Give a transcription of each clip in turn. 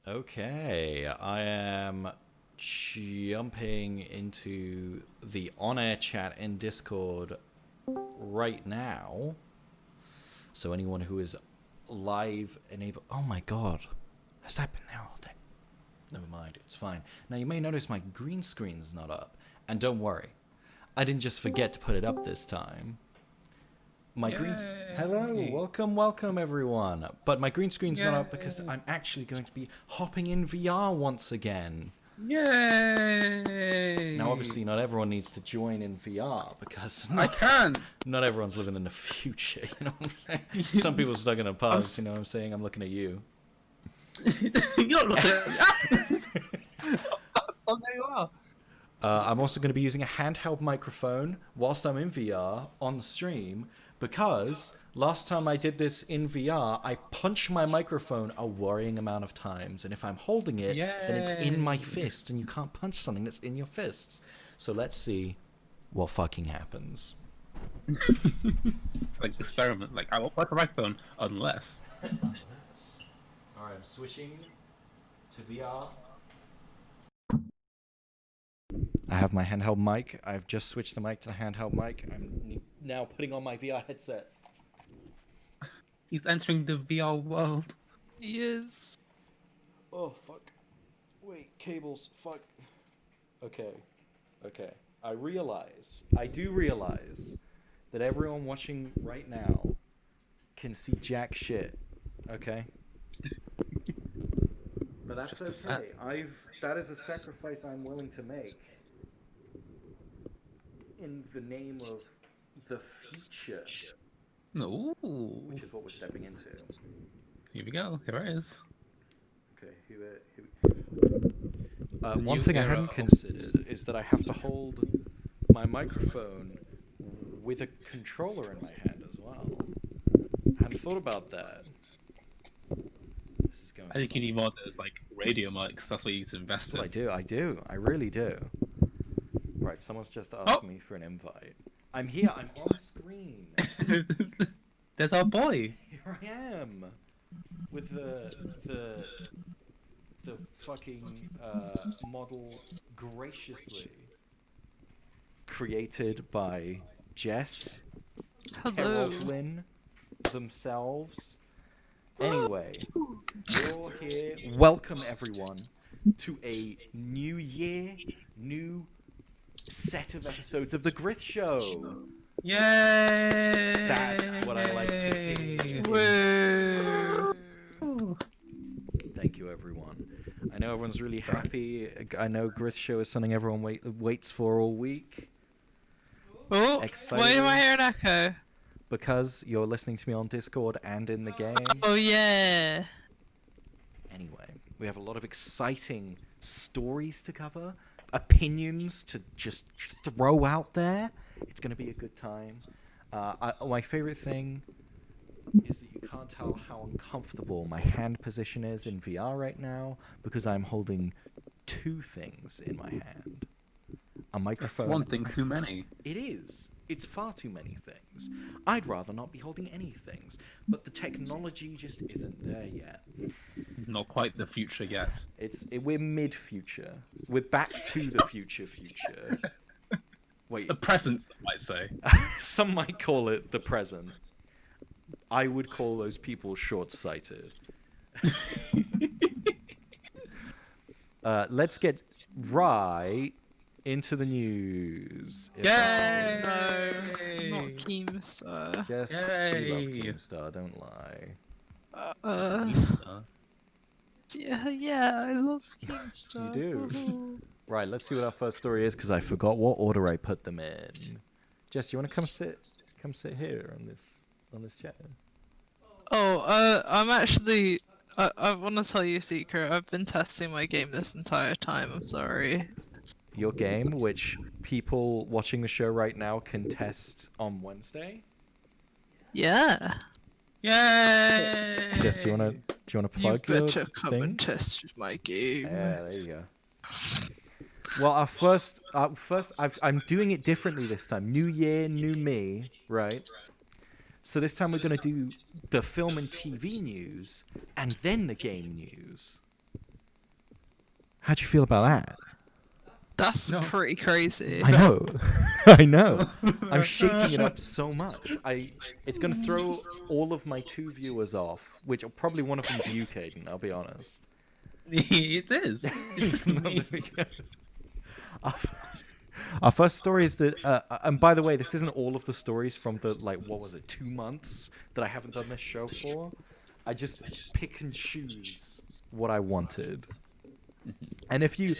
Okay, I am jumping into the on-air chat in Discord right now. So anyone who is live enable. Oh my god, has that been there all day? Never mind, it's fine. Now you may notice my green screen's not up, and don't worry, I didn't just forget to put it up this time. My Hello, welcome everyone. But my green screen's not up because I'm actually going to be hopping in VR once again. Yay! Now, obviously, not everyone needs to join in VR because I can. not everyone's living in the future. You know what I'm saying? Some people are stuck in the past. You know what I'm saying? I'm looking at you. You're looking at me. Oh, there you are. I'm also going to be using a handheld microphone whilst I'm in VR on the stream because last time I did this in VR, I punched my microphone a worrying amount of times. And if I'm holding it, then it's in my fist and you can't punch something that's in your fists. So let's see what fucking happens. It's like experiment. Like, I won't work a microphone unless. Alright, I'm switching to VR. I have my handheld mic. I've just switched the mic to the handheld mic. I'm now putting on my VR headset. He's entering the VR world. Yes. Oh, fuck. Wait, cables, fuck. Okay. I do realize that everyone watching right now can see jack shit. Okay? But that's okay. That is a sacrifice I'm willing to make. In the name of the future. No. Which is what we're stepping into. Here we go. Here it is. Okay, one thing I hadn't considered is that I have to hold my microphone with a controller in my hand as well. I hadn't thought about that. This is going. I think you need more of those like radio mics. That's what you need to invest in. I do. I really do. Right, someone's just asked me for an invite. I'm here. I'm on screen. There's our boy. Here I am, with the fucking model graciously created by Jess, Caroline themselves. Anyway, you're here. Welcome everyone to a new year, new set of episodes of the GRYITH Show. Yay! That's what I like to hear. Woo! Thank you, everyone. I know everyone's really happy. I know GRYITH Show is something everyone waits for all week. Oh, Excited. why do I hear an echo? Because you're listening to me on Discord and in the game. Oh, yeah. Anyway, we have a lot of exciting stories to cover, opinions to just throw out there. It's going to be a good time. My favorite thing is that you can't tell how uncomfortable my hand position is in VR right now because I'm holding two things in my hand. A microphone. That's one thing too many. It is. It's far too many things. I'd rather not be holding any things, but the technology just isn't there yet. Not quite the future yet. We're mid-future. We're back to the future. Wait. The present, I might say. Some might call it the present. I would call those people short-sighted. Let's get right into the news. Yay! No, not Keemstar. Jess, you love Keemstar, don't lie. Yeah, I love Keemstar. You do? Right, let's see what our first story is, because I forgot what order I put them in. Jess, you want to come sit here on this chair? Oh, I'm actually... I want to tell you a secret. I've been testing my game this entire time. I'm sorry. Your game, which people watching the show right now can test on Wednesday? Yeah. Yay! Jess, do you wanna plug you your better come thing? and test my game. Yeah, there you go. Well, I'm doing it differently this time. New year, new me, right? So this time we're gonna do the film and TV news, and then the game news. How'd you feel about that? That's No. pretty crazy. I know. I know. I'm shaking it up so much. It's going to throw all of my 2 viewers off, which probably one of them's you, Caden, I'll be honest. It is. Our first story is that, and by the way, this isn't all of the stories from the, like, what was it, 2 months that I haven't done this show for. I just pick and choose what I wanted. And if you're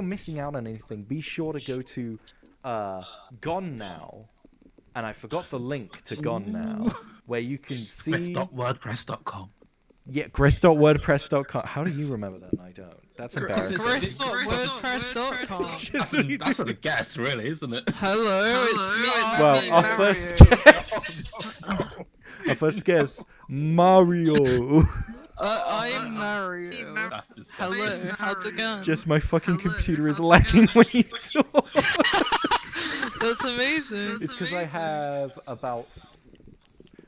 missing out on anything, be sure to go to Gone Now, and I forgot the link to Gone Now, where you can see. Wordpress.com. Yeah, grith.wordpress.com. How do you remember that? I don't. That's embarrassing. Grith.wordpress.com. Just what you That's do. a guess, really, isn't it? Hello, it's me. Well, Mario. our first guest. Our first guest, Mario. I'm Mario. That's disgusting. Hello, how's it going? Just my fucking computer is lagging when you talk. That's amazing. It's because I have about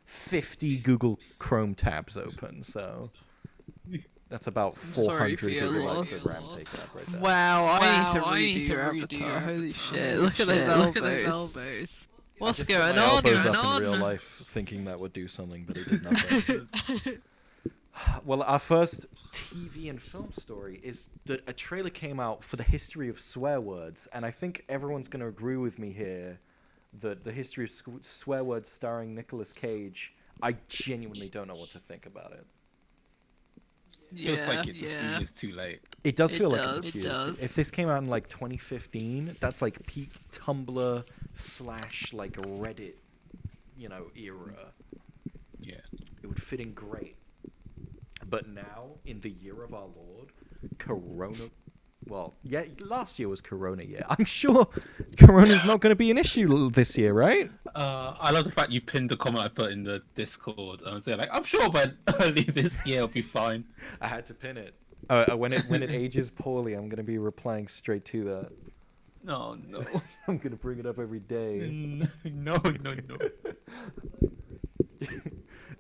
50 Google Chrome tabs open, so that's about sorry 400 for your gigabytes loss. of RAM taken up right there. Wow, I need to redo your avatar. Holy shit, look at those elbows. I What's just put going my on? elbows up in real life, thinking that would do something, but it did nothing. Well, our first TV and film story is that a trailer came out for the history of swear words, and I think everyone's going to agree with me here that the history of swear words starring Nicolas Cage, I genuinely don't know what to think about it. Feels like it's a few years too late. It does It feel does, like it's a it few years. does. If this came out in like 2015, that's like peak Tumblr / like Reddit, era. Yeah. It would fit in great. But now, in the year of our Lord, Corona. Well, yeah, last year was Corona year. I'm sure Corona's not going to be an issue this year, right? I love the fact you pinned the comment I put in the Discord. I was saying, like, I'm sure by early this year it'll be fine. I had to pin it. When it ages poorly, I'm going to be replying straight to that. No, no. I'm going to bring it up every day. No.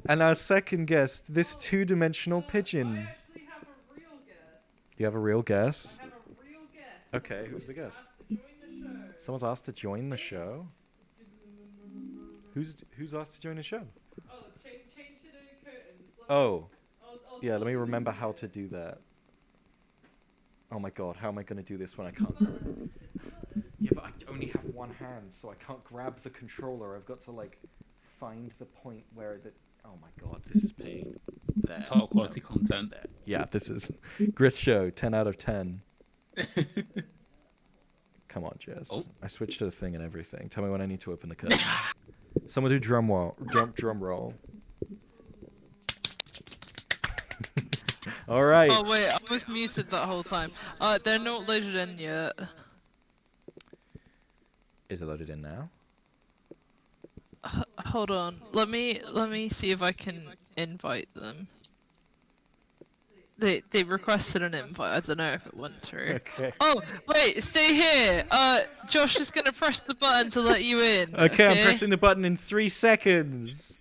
And our second guest, this 2-dimensional pigeon. I actually have a real guest. You have a real guest? I have a real guest. Okay, who's the guest? To join the show. Someone's asked to join the show. Who's asked to join the show? Oh, change to the curtains. Oh, I'll yeah. Let tell me you remember who how it to is. do that. Oh my god, how am I going to do this when I can't? Yeah, but I only have one hand, so I can't grab the controller. I've got to like find the point where the. Oh my god, this is pain. There. Top quality content. There. Yeah, this is Grith Show. 10 out of 10. Come on, Jess. Oh. I switched to the thing and everything. Tell me when I need to open the curtain. Someone do drum roll. Drum roll. All right. Oh wait, I was muted that whole time. They're not loaded in yet. Is it loaded in now? Hold on. Let me see if I can invite them. They requested an invite. I don't know if it went through. Okay. Oh wait, stay here. Josh is gonna press the button to let you in. Okay, I'm pressing the button in 3 seconds.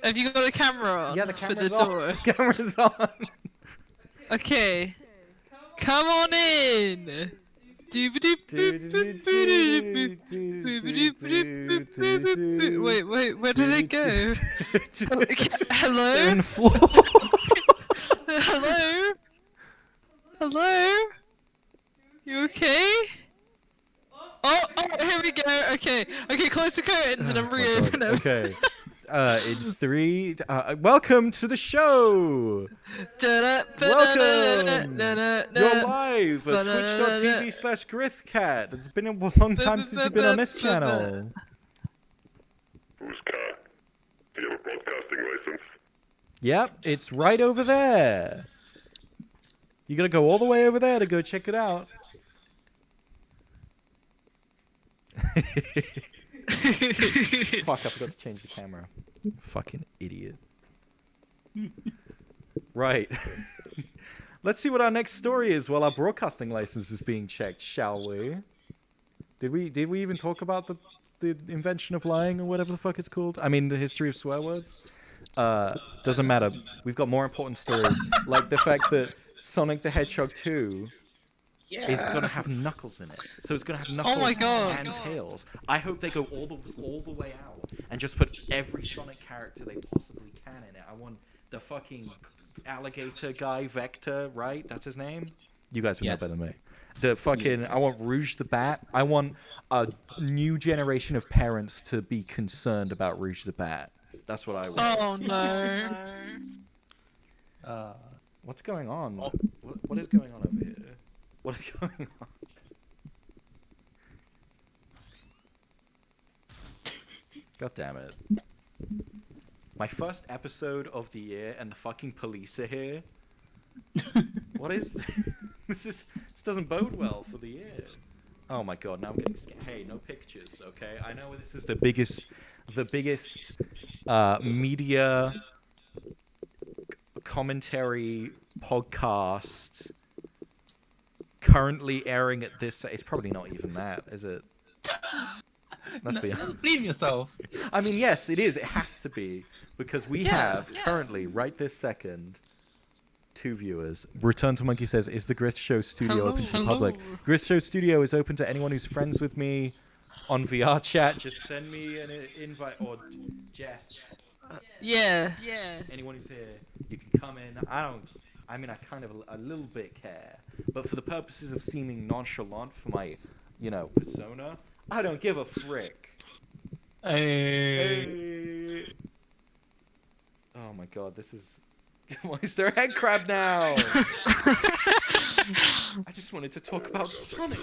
Have you got a camera on? Yeah, the for camera's the on. door? Camera's on. Okay. Come on in. Wait, where did it go? Hello? They're on the floor. Hello? Hello? You okay? Oh, here we go. Okay, close the curtains and then reopen them. Okay. In 3. Welcome to the show. Welcome. You're live at twitch.tv/GRYITHCat. It's been a long time since you've been on this channel. Who's Cat? Do you have a broadcasting license? Yep, it's right over there. You gotta go all the way over there to go check it out. Fuck, I forgot to change the camera. Fucking idiot. Right. Let's see what our next story is while our broadcasting license is being checked, shall we? Did we even talk about the invention of lying or whatever the fuck it's called? I mean, the history of swear words? Doesn't matter. We've got more important stories. Like the fact that Sonic the Hedgehog 2 is gonna have Knuckles in it. So it's gonna have Knuckles my God. and Tails. I hope they go all the way out and just put every Sonic character they possibly can in it. I want the fucking alligator guy, Vector, right? That's his name? You guys would know Yeah. better than me. The fucking, I want Rouge the Bat. I want a new generation of parents to be concerned about Rouge the Bat. That's what I want. Oh no. What's going on? What is going on over here? What is going on? God damn it. My first episode of the year and the fucking police are here. What is this? This doesn't bode well for the year. Oh my god, now I'm getting scared. Hey, no pictures, okay? I know this is the biggest media commentary podcast currently airing at this. It's probably not even that, is it? Let's be honest. Believe yourself. I mean, yes, it is. It has to be because we Yeah, have currently, right this second, 2 viewers. Return to Monkey says, "Is the Grith Show Studio open to the public?" Grith Show Studio is open to anyone who's friends with me on VR chat. Just send me an invite, or Jess. Yeah. Anyone who's here, you can come in. I mean, I kind of a little bit care, but for the purposes of seeming nonchalant for my, persona, I don't give a frick. Hey. Hey. Oh my god, this is. Why is there a head crab now? I just wanted to talk about Sonic.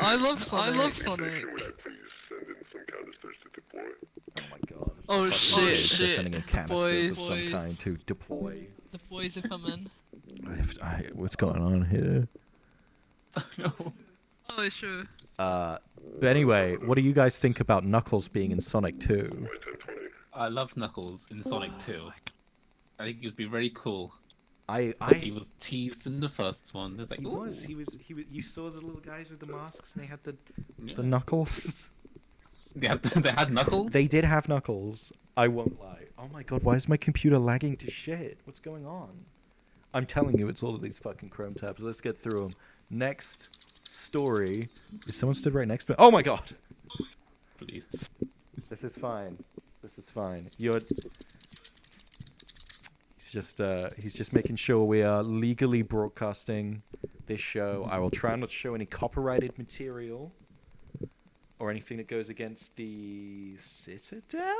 I love Sonic. Would I please send in some canisters to deploy? Oh my god. Oh Fuck shit, boys, they're shit. sending in The canisters of boys. some kind to deploy. The boys are coming. What's going on here? No. Oh sure. But anyway, what do you guys think about Knuckles being in Sonic 2? By 1020. I love Knuckles in Sonic 2. I think it would be very cool. I He was teased in the first one. There's like, he ooh. was. You saw the little guys with the masks, and they had the Yeah. Knuckles. They had Knuckles. They did have Knuckles. I won't lie. Oh my god, why is my computer lagging to shit? What's going on? I'm telling you, it's all of these fucking Chrome tabs. Let's get through them. Next story. Is someone stood right next to me? Oh my god! Please. This is fine. This is fine. He's just making sure we are legally broadcasting this show. I will try not to show any copyrighted material or anything that goes against the Citadel.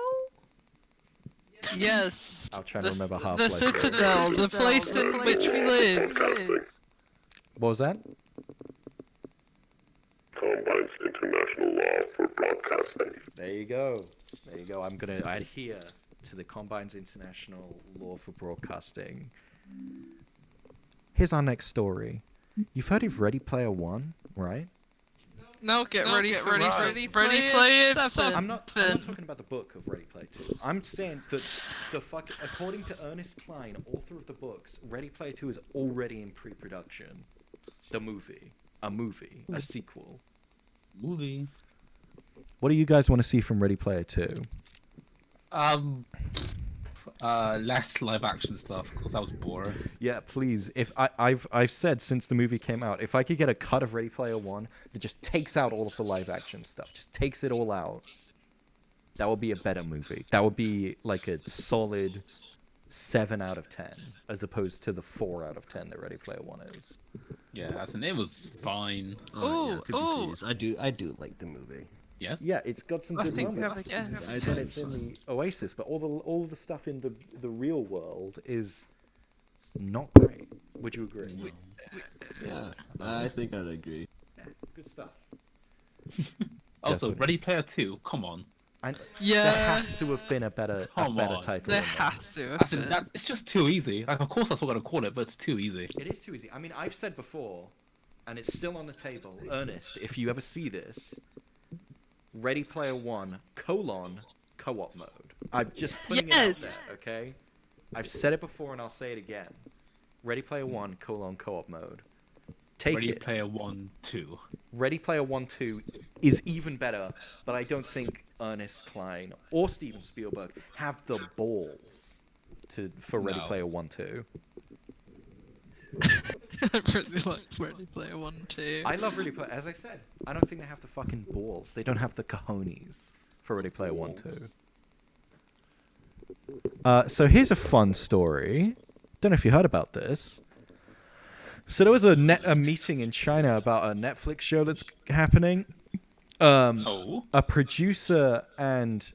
Yes. I'll try to remember The Half-Life. Citadel, the place in which we live. Broadcasting. What was that? Combine's international law for broadcasting. There you go. There you go. I'm going to adhere to the Combine's international law for broadcasting. Here's our next story. You've heard of Ready Player One, right? Now get ready for ready. Ready Player 7. I'm not talking about the book of Ready Player 2. I'm saying that according to Ernest Cline, author of the books, Ready Player 2 is already in pre-production. The movie. A sequel. Movie. What do you guys want to see from Ready Player 2? Less live action stuff because that was boring. Yeah, please. If I've said since the movie came out, if I could get a cut of Ready Player One that just takes out all of the live action stuff, just takes it all out, that would be a better movie. That would be like a solid 7 out of 10, as opposed to the 4 out of 10 that Ready Player One is. Yeah, as in it was fine. Ooh, To be ooh. serious, I do like the movie. Yes. Yeah, it's got some I good think we have moments. a guess. I And think it's in the Oasis, but all the stuff in the real world is not great. Would you agree? Yeah, I think I'd agree. Yeah, good stuff. Also, Just- Ready Player 2. Come on. And Yeah. there has to have been a better Come on. title. There than that. has to. As in, that, it's just too easy. Like, of course that's what I'm gonna call it, but it's too easy. It is too easy. I mean, I've said before, and it's still on the table. Ernest, if you ever see this, Ready Player One : co-op mode. I'm just putting it out Yes. there, okay? I've said it before and I'll say it again. Ready Player One : co-op mode. Take Ready it. Player 1, 2. Ready Player One 2 is even better, but I don't think Ernest Cline or Steven Spielberg have the balls for Ready No. Player One 2. I really like Ready Player One too. I love Ready Player. As I said, I don't think they have the fucking balls. They don't have the cojones for Ready Player 1, 2. So here's a fun story. Don't know if you heard about this. So there was a meeting in China about a Netflix show that's happening. A producer and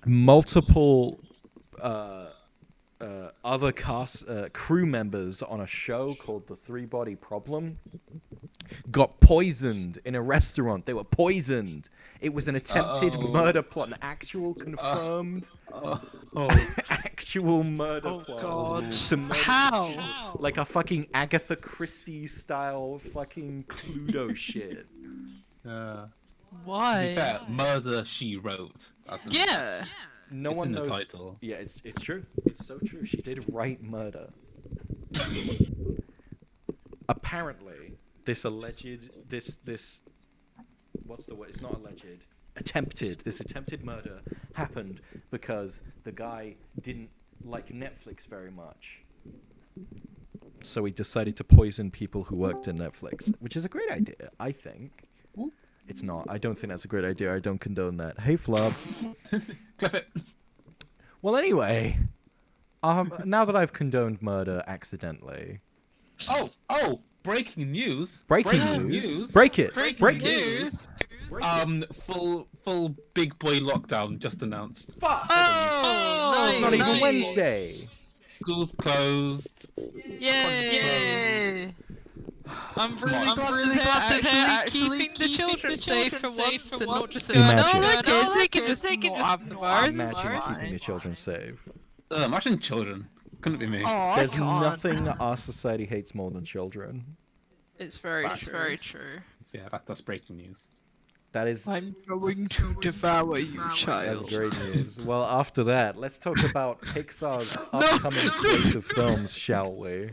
multiple other crew members on a show called The Three Body Problem got poisoned in a restaurant. They were poisoned. It was an attempted murder plot, an actual confirmed actual murder plot. God. To murder How? like a fucking Agatha Christie style fucking Cluedo shit. Why? Yeah, Murder She Wrote. Yeah. No It's one in the knows. title. Yeah, it's true. It's so true. She did write murder. Apparently, this what's the word? It's not alleged. This attempted murder happened because the guy didn't like Netflix very much. So he decided to poison people who worked in Netflix, which is a great idea, I think. It's not. I don't think that's a great idea. I don't condone that. Hey, Flub. Clip it. Well, anyway, now that I've condoned murder accidentally. Oh! Breaking news. Breaking news. Break it. Breaking news. Full big boy lockdown just announced. Fuck. Oh, It's not even nice. Wednesday. Schools closed. Yay! I'm really glad they're actually keeping the children safe for once and not just going, Imagine. oh, look, they can just not have the virus. Imagine keeping your children safe. Imagine children. Couldn't be me. Oh, There's nothing our society hates more than children. It's very Facts. true. Yeah, that's breaking news. That is. I'm going to devour you, That's child. great news. Well, after that, let's talk about Pixar's upcoming slate of films, shall we?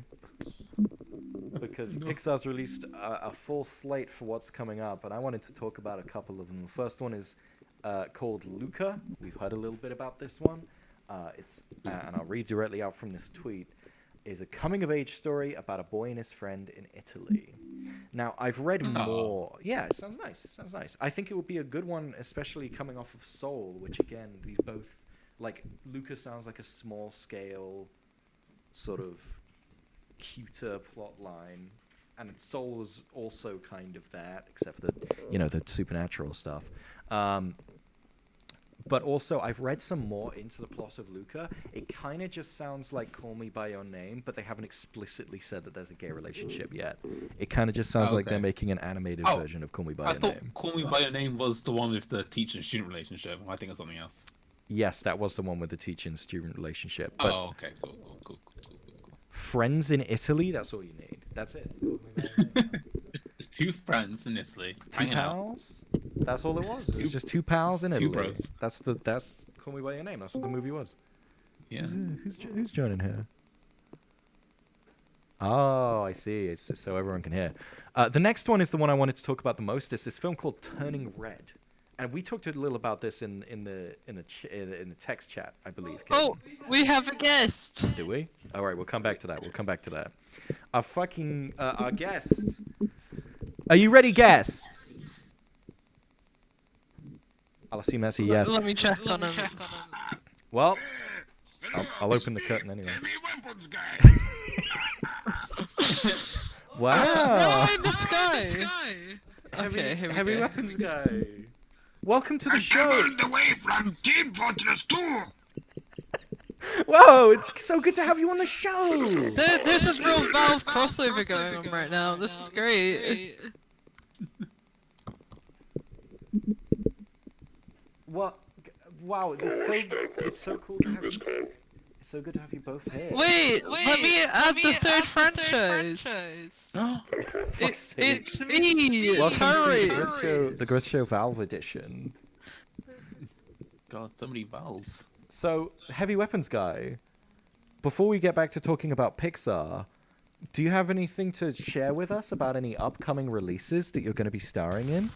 Because Pixar's released a full slate for what's coming up, and I wanted to talk about a couple of them. The first one is called Luca. We've heard a little bit about this one. And I'll read directly out from this tweet. Is a coming-of-age story about a boy and his friend in Italy. Now, I've read more. Yeah, it sounds nice. I think it would be a good one, especially coming off of Soul, which, again, these both... Like, Luca sounds like a small-scale, sort of cuter plot line. And Soul is also kind of that, except for the supernatural stuff. But also, I've read some more into the plot of Luca. It kind of just sounds like Call Me By Your Name, but they haven't explicitly said that there's a gay relationship yet. It kind of just sounds like they're making an animated version of Call Me By I Your thought Name. Call Me By Your Name was the one with the teacher and student relationship. I think it's something else. Yes, that was the one with the teacher and student relationship. But Okay, cool. Friends in Italy, that's all you need. That's it. It's Call Me By Your Name. There's two friends in Italy. Two hanging out. pals? That's all it was. It was just two pals in Italy. bros. That's Call Me By Your Name. That's what the movie was. Yeah. Who's joining here? Oh, I see. It's just so everyone can hear. The next one is the one I wanted to talk about the most. It's this film called Turning Red, and we talked a little about this in the text chat, I believe. Oh, we have a guest. Do we? All right, we'll come back to that. Our guest. Are you ready, guest? I'll assume that's a yes. Let me check on him. Well, I'll open the curtain anyway. Wow. Oh, in the sky. Okay, here we Heavy go. weapons guy. Welcome to the show. the way from Team Fortress 2. Whoa, it's so good to have you on the show. There's a real Valve crossover going on right now. This is great. What? Wow, it's so cool to have you. It's so good to have you both here. Wait, let me add the third franchise. Fuck's sake. It's me, Welcome Harry. to the Grith Show Valve edition. God, so many valves. So, Heavy Weapons guy, before we get back to talking about Pixar, do you have anything to share with us about any upcoming releases that you're going to be starring in?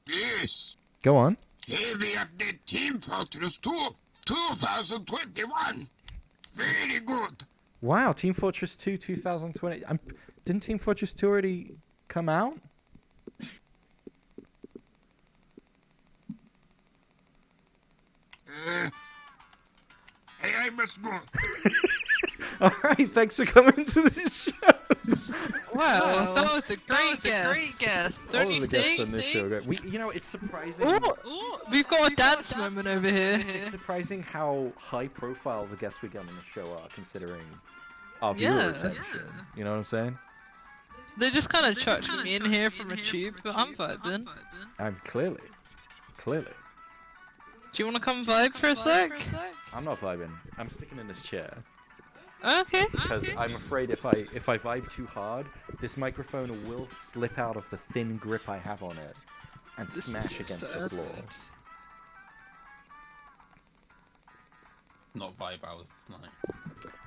Yes. Go on. Heavy update Team Fortress 2 2021. Very good. Wow, Team Fortress 2 2020. Didn't Team Fortress 2 already come out? Hey, Mr. Grunt. All right, thanks for coming to the show. Wow, that was a great guest. All Don't of you the guests think? on this show, it's surprising. Ooh, we've got a dance moment over here. It's surprising how high profile the guests we get on the show are, considering our viewer Yeah. retention. You know what I'm saying? They just kind of chucked me in here from a tube, but I'm vibing. I'm clearly. Do you want to come vibe for a sec? I'm not vibing. I'm sticking in this chair Okay. because I'm afraid if I vibe too hard, this microphone will slip out of the thin grip I have on it and This is smash so against the sad. floor. Not vibe hours tonight.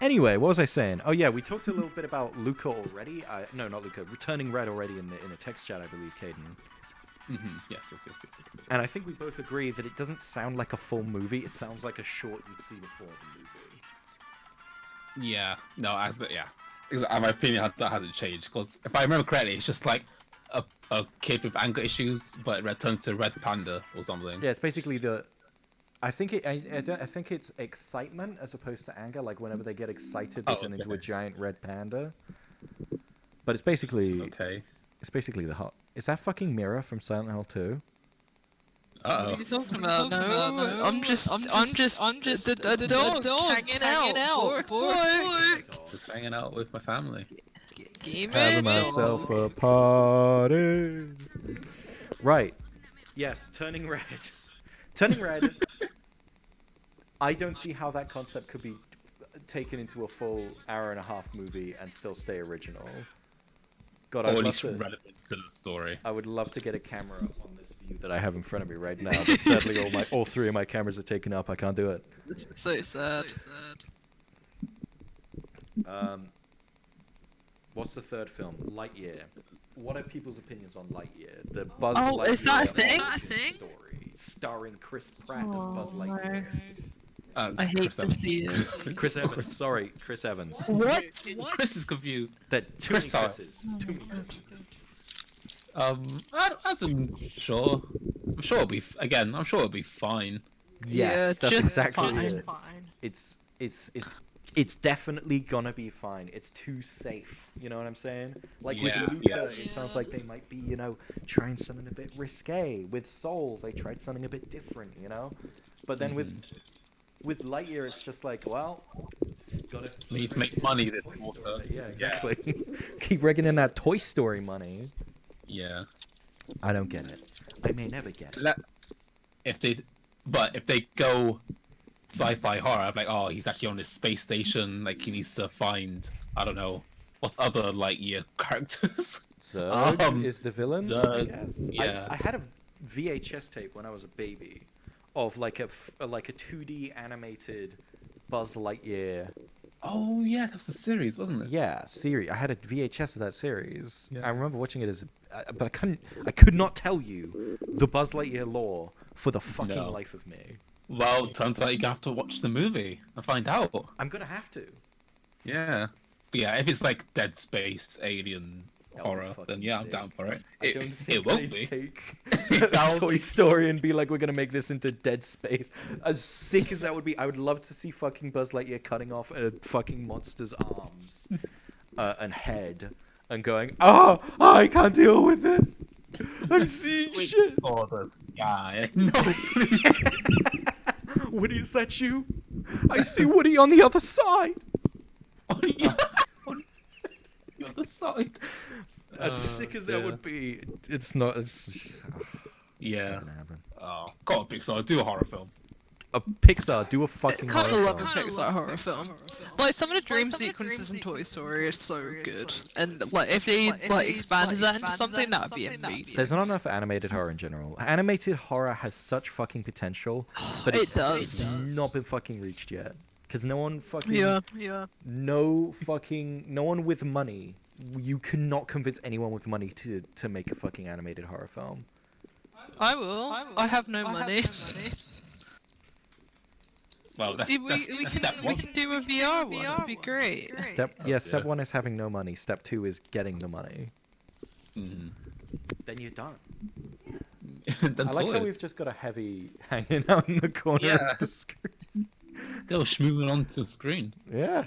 Anyway, what was I saying? Oh yeah, we talked a little bit about Luca already. No, not Luca. Returning Red already in the text chat, I believe, Caden. Yes. And I think we both agree that it doesn't sound like a full movie. It sounds like a short you'd see before the movie. Yeah. No. Yeah. My opinion that hasn't changed because if I remember correctly, it's just like a kid with anger issues, but it returns to Red Panda or something. Yeah, it's basically the. I think I think it's excitement as opposed to anger. Like whenever they get excited, they turn into a giant red panda. But it's basically Okay. it's basically the hot. Is that fucking Mira from Silent Hill 2? Uh What oh. are you talking about? No, I'm just the dog hanging out. Boy. Just hanging out with my family. Game Having myself a party. Right. Yes, Turning Red. Turning Red. I don't see how that concept could be taken into a full hour-and-a-half movie and still stay original. God, Or I'd at love least to. relevant to the story. I would love to get a camera on this view that I have in front of me right now, but sadly all three of my cameras are taken up. I can't do it. So sad. What's the third film? Lightyear. What are people's opinions on Lightyear? The Buzz Oh, Lightyear is that a thing? origin story, starring Chris Pratt as Buzz Lightyear. I hate to see it. Chris Evans. Sorry, Chris Evans. What? Chris is confused. Too many Chris, sorry. Chris's. Too many Chris's. I'm sure. I'm sure it'll be I'm sure it'll be fine. Yes, Yeah, that's just exactly fine. it. It's definitely gonna be fine. It's too safe. You know what I'm saying? Like with Yeah, Luca, yeah. it sounds like they might be, trying something a bit risque. With Soul, they tried something a bit different, But then with Lightyear, it's just like, well, it's gotta We need to make money this quarter. Yeah, exactly. Keep raking in that Toy Story money. Yeah. I don't get it. I may never get it. If they go sci-fi horror, I'm like, oh, he's actually on this space station. Like he needs to find, I don't know, what's other Lightyear characters. Zurg is the villain. I Zurg, guess. yeah. I had a VHS tape when I was a baby of like a 2D animated Buzz Lightyear. Oh yeah, that was the series, wasn't it? Yeah, series. I had a VHS of that series. Yeah. I remember watching it but I could not tell you the Buzz Lightyear lore for the fucking No. life of me. Well, turns out you have to watch the movie and find out. I'm gonna have to. Yeah. But yeah, if it's like Dead Space, Alien That would be horror, fucking then yeah, I'm sick. down for it. I don't think it won't they'd be. take That would Toy be- Story and be like, we're gonna make this into Dead Space. As sick as that would be, I would love to see fucking Buzz Lightyear cutting off a fucking monster's arms and head and going, oh, I can't deal with this. I'm seeing Wait shit. for the sky. No, please. Woody, is that you? I see Woody on the other side. On the other side. As sick as that yeah. would be, it's not. It's just, it's Yeah. not gonna happen. Oh, God, Pixar, do a horror film. A Pixar, do a fucking Kind horror of love a film. Pixar horror film. Like some of the dream sequences in Toy Story are so good, and like if they expanded that into something, that would be amazing. There's not enough animated horror in general. Animated horror has such fucking potential, but It does. It's not been fucking reached yet. Because no one fucking. Yeah. No one with money. You cannot convince anyone with money to make a fucking animated horror film. I will. I have no money. Well, that's, We, that's, we that's can step we one. can do a VR one. It'd be great. Step yeah. 1 is having no money. Step 2 is getting the money. Mhm. Then you're done. That's I like how sorted. we've just got a heavy hanging out in the corner Yeah. of the screen. Still schmooving onto the screen. Yeah.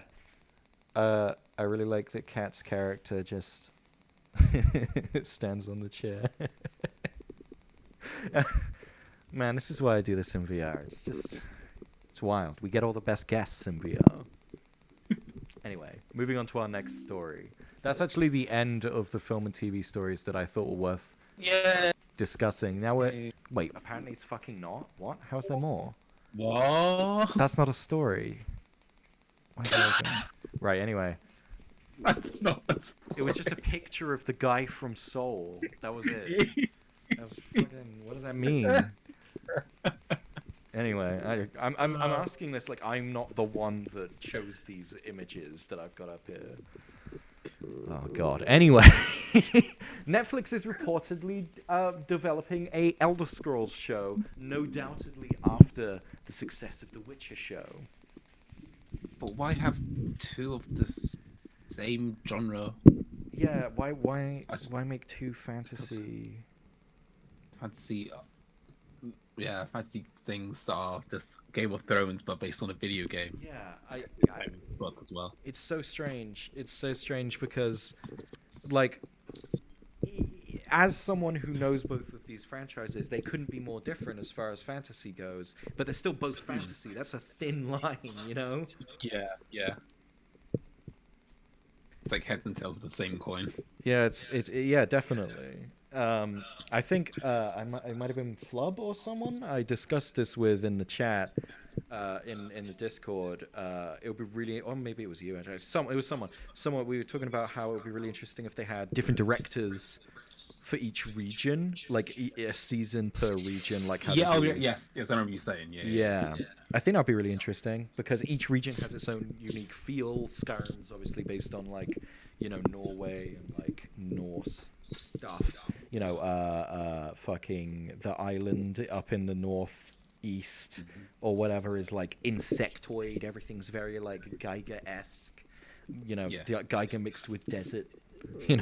I really like that Kat's character just stands on the chair. Man, this is why I do this in VR. It's wild. We get all the best guests in VR. Anyway, moving on to our next story. That's actually the end of the film and TV stories that I thought were worth Yeah. discussing. Now wait, apparently it's fucking not. What? How is there more? What? That's not a story. Why is that open? Right. Anyway, That's not. it was just a picture of the guy from Soul. That was it. That was fucking, what does that mean? Anyway, I'm asking this like I'm not the one that chose these images that I've got up here. Oh god. Anyway, Netflix is reportedly developing a Elder Scrolls show, no doubtedly after the success of the Witcher show. But why have two of the same genre? Yeah, why make two fantasy? Fantasy, yeah, fantasy things that are just Game of Thrones, but based on a video game. Yeah, I Book as well. it's so strange. It's so strange because, like, as someone who knows both of these franchises, they couldn't be more different as far as fantasy goes. But they're still both fantasy. That's a thin line, you know? Yeah, yeah. It's like heads and tails of the same coin. Yeah, yeah, definitely. I think it might have been Flub or someone I discussed this with in the chat, in the Discord. It would be really, or maybe it was you actually. It was someone. We were talking about how it would be really interesting if they had different directors for each region, like a season per region, like how. Yeah. they Oh, do. yeah, yes. I remember you saying. Yeah. Yeah. I think that'd be really interesting because each region has its own unique feel. Skyrim's obviously based on like, Norway and like Norse stuff. Fucking the island up in the northeast or whatever is like insectoid. Everything's very like Geiger-esque. Geiger mixed with desert. You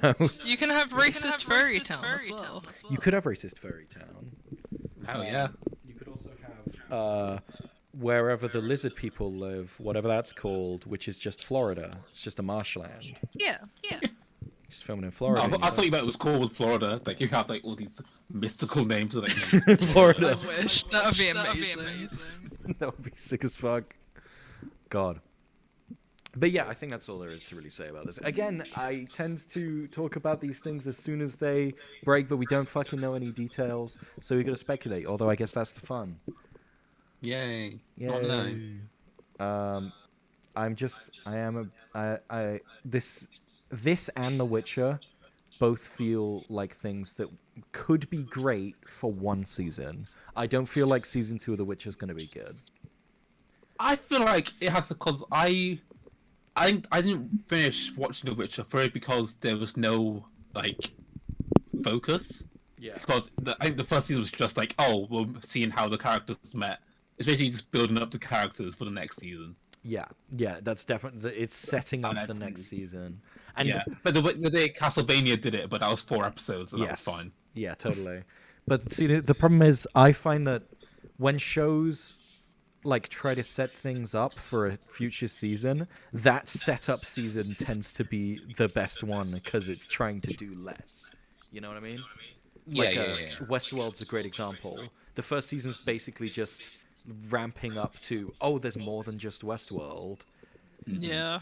can have racist fairy town as well. You could have racist fairy town. Oh yeah. You could also have wherever the lizard people live, whatever that's called, which is just Florida. It's just a marshland. Yeah. Just filming in No, Florida. I thought you meant it was called Florida. Like you have like all these mystical names. Like, Florida. I wish. That would be amazing. That would be sick as fuck. God. But yeah, I think that's all there is to really say about this. Again, I tend to talk about these things as soon as they break, but we don't fucking know any details, so we gotta speculate. Although I guess that's the fun. Yay. Yeah. No. This and The Witcher both feel like things that could be great for one season. I don't feel like season 2 of The Witcher is going to be good. I feel like it has to cause I didn't finish watching The Witcher for because there was no like focus. Yeah. Because I think the first season was just like, oh, we're seeing how the characters met. It's basically just building up the characters for the next season. Yeah, that's definitely. It's setting up the next season. And yeah, but the day Castlevania did it, but that was 4 episodes, and yes, that was fine. Yeah, totally. But see, the problem is, I find that when shows like try to set things up for a future season, that setup season tends to be the best one because it's trying to do less. You know what I mean? Yeah. Westworld's a great example. The first season's basically just ramping up to, oh, there's more than just Westworld. Yeah.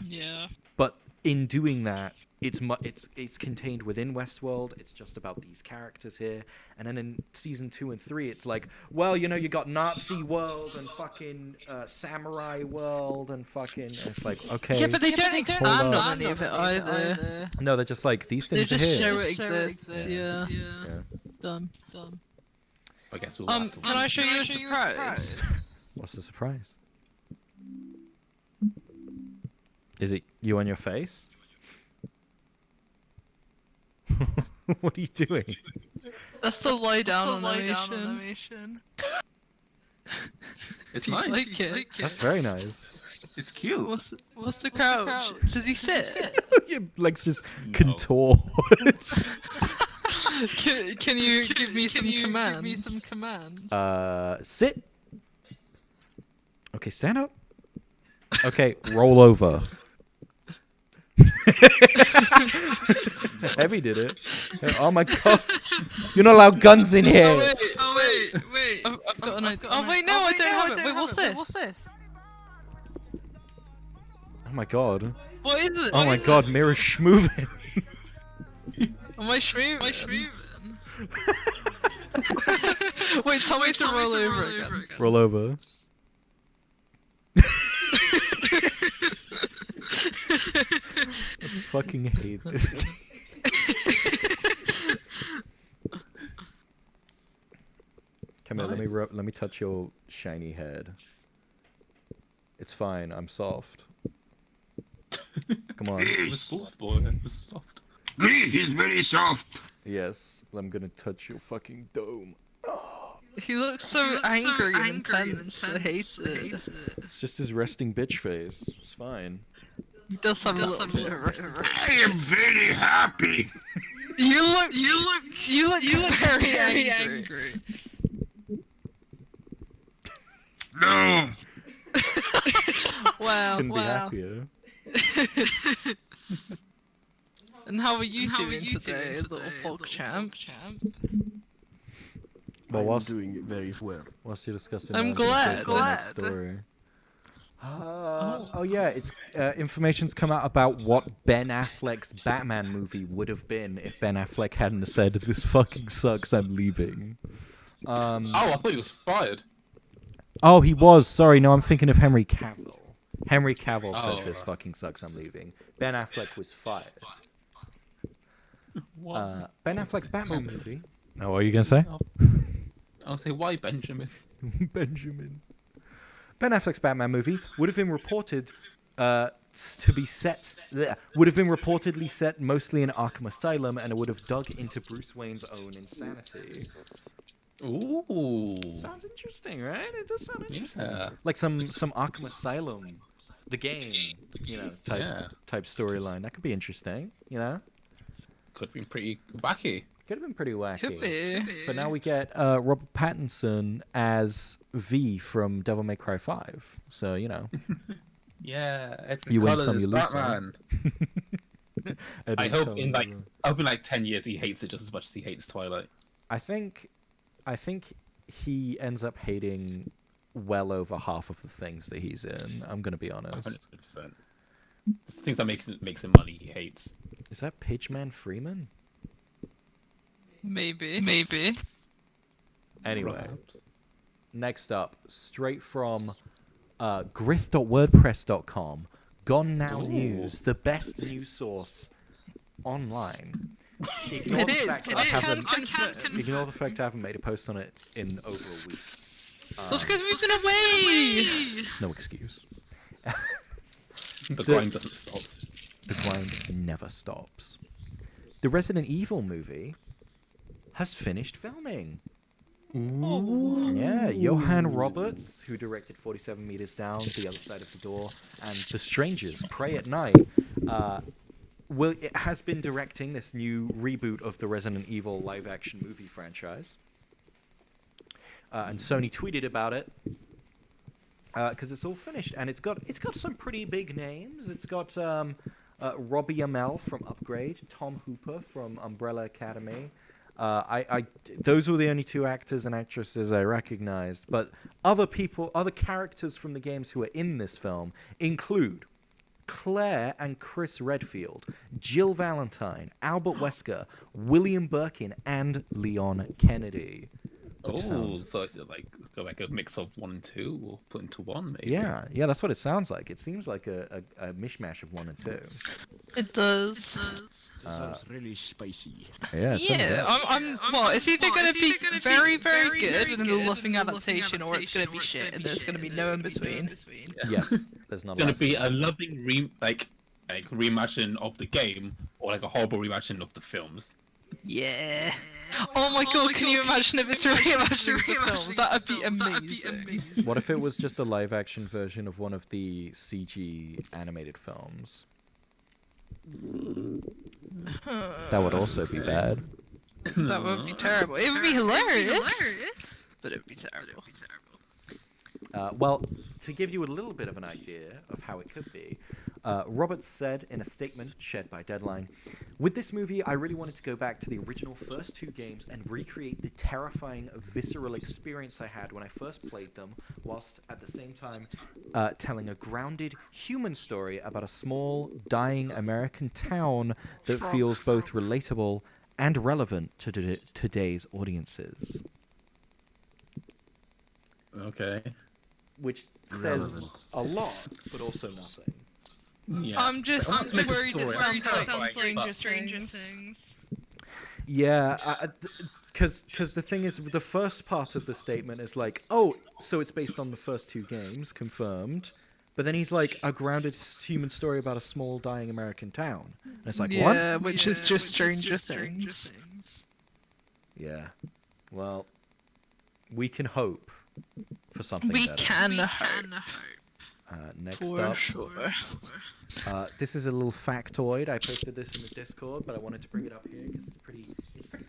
But in doing that, it's contained within Westworld. It's just about these characters here. And then in season 2 and 3, it's like, well, you got Nazi world and fucking samurai world and fucking. It's like, okay. Yeah, but they don't expand on any of it either. No, they're just like, these They things are just here. show it exists. Yeah. Dumb. I guess we'll. Can I show you a surprise? What's the surprise? Is it you on your face? What are you doing? That's the lie down animation. It's Do you nice. like it? That's very nice. It's cute. What's the crouch? Does he sit? Your legs just No. contort. Can you give me some commands? Sit. Okay, stand up. Okay, roll over. Heavy did it. Oh my god. You're not allowed guns in here. Wait. I've got an idea. Oh wait, no, I don't have it. Wait, what's this? Oh my god. What is it? Oh my god, Mira's schmoving. Am I schmoving? Wait, tell me to roll over again. Roll over. I fucking hate this game. Come here, let me touch your shiny head. It's fine, I'm soft. Come on. It's soft, boy. It's soft. GRYITH is very soft. Yes, I'm gonna touch your fucking dome. He looks so angry and intense. I hate it. It's just his resting bitch face. It's fine. He does have a little bit of I am very happy. You look very angry. No. Wow. Couldn't be happier. And how are you doing today, little Fog champ? Well, I'm whilst doing it very well. you're discussing, I'm that, gonna glad. go to the next story. Oh yeah, it's information's come out about what Ben Affleck's Batman movie would have been if Ben Affleck hadn't said, "This fucking sucks, I'm leaving." Oh, I thought he was fired. Oh, he was. Sorry, no, I'm thinking of Henry Cavill. Henry Cavill said, Oh, "This right. fucking sucks, I'm leaving." Ben Affleck was fired. What? Ben Affleck's Batman movie. No, what are you gonna say? I'll say, why Benjamin? Benjamin. Ben Affleck's Batman movie would have been reported to be set. Would have been reportedly set mostly in Arkham Asylum, and it would have dug into Bruce Wayne's own insanity. Ooh. Sounds interesting, right? It does sound interesting. Yeah. Like some Arkham Asylum, the game, type storyline. That could be interesting. Could be pretty wacky. Could have been pretty wacky. Could be. But now we get Robert Pattinson as V from Devil May Cry 5. So, Yeah. Edward You win Cullen some, is you lose some. Batman. I Edward hope Cullen. in like 10 years he hates it just as much as he hates Twilight. I think he ends up hating well over half of the things that he's in. I'm going to be honest. 100%. The things that makes him money he hates. Is that Pidgeman Freeman? Maybe. Anyway, Perhaps. next up, straight from GRYITH.wordpress.com, Gone Now Ooh. News, the best news source online. Ignore It the is. fact It I is. haven't- I can confirm. Ignore the fact I haven't made a post on it in over a week. That's because we've been away. It's no excuse. The grind doesn't stop. The grind never stops. The Resident Evil movie has finished filming. Yeah, Johan Roberts, who directed 47 Meters Down, The Other Side of the Door, and The Strangers, Pray at Night, it has been directing this new reboot of the Resident Evil live-action movie franchise. And Sony tweeted about it because it's all finished, and it's got some pretty big names. It's got Robbie Amell from Upgrade, Tom Hooper from Umbrella Academy. Those were the only two actors and actresses I recognized, but other characters from the games who are in this film include Claire and Chris Redfield, Jill Valentine, Albert Wesker, William Birkin, and Leon Kennedy. Oh, sounds- so it's like a mix of 1 and 2, or put into one, maybe. Yeah, that's what it sounds like. It seems like a mishmash of 1 and 2. It does. Sounds really spicy. Yeah, some Yeah, does. well, it's either going to be very, very good and a loving adaptation, or it's going to be shit and there's going to be no in between. Yes, there's not It's gonna a lot. be a loving reimagining of the game, or like a horrible reimagining of the films. Yeah. Oh my god, can you imagine if it's a reimagining of the film? That'd be amazing. What if it was just a live action version of one of the CG animated films? That would also be bad. That would be terrible. It would be hilarious. But it would be terrible. Well, to give you a little bit of an idea of how it could be, Roberts said in a statement shared by Deadline, "With this movie, I really wanted to go back to the original first two games and recreate the terrifying, visceral experience I had when I first played them, whilst at the same time telling a grounded human story about a small, dying American town that feels both relatable and relevant to today's audiences." Okay. Which says a lot, but also nothing. Yeah. I'm just I want to make a worried story. it sounds Terrifying, like but- Stranger Things. Yeah, because the thing is, the first part of the statement is like, oh, so it's based on the first two games, confirmed. But then he's like, a grounded human story about a small, dying American town. And it's like, what? Yeah, which is just Stranger Things. Yeah. Well, we can hope for something We better. can hope. Next For up, sure. this is a little factoid. I posted this in the Discord, but I wanted to bring it up here because it's pretty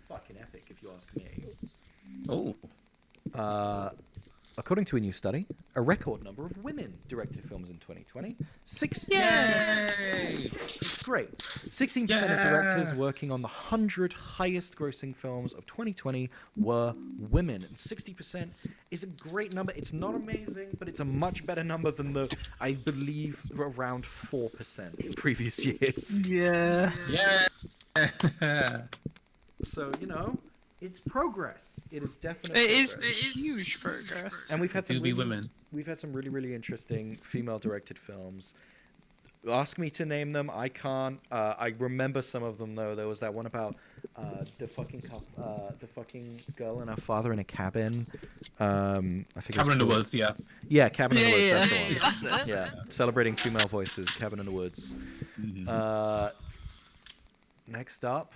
fucking epic, if you ask me. Oh. According to a new study, a record number of women directed films in 2020. 16. Yay! It's great. 16% of directors working on the 100 highest grossing films of 2020 were women. And 60% is a great number. It's not amazing, but it's a much better number than the, I believe, around 4% in previous years. Yeah. Yeah. So, you know, it's progress. It is definitely It is progress. huge progress. And we've had some To be really, women. we've had some really, really interesting female-directed films. Ask me to name them. I can't. I remember some of them though. There was that one about the fucking girl and her father in a cabin. I think it was Cabin in the called- Woods, yeah. Yeah, Cabin in the Woods. That's the Yeah, one. that's it. Yeah, celebrating female voices. Cabin in the Woods. Next up,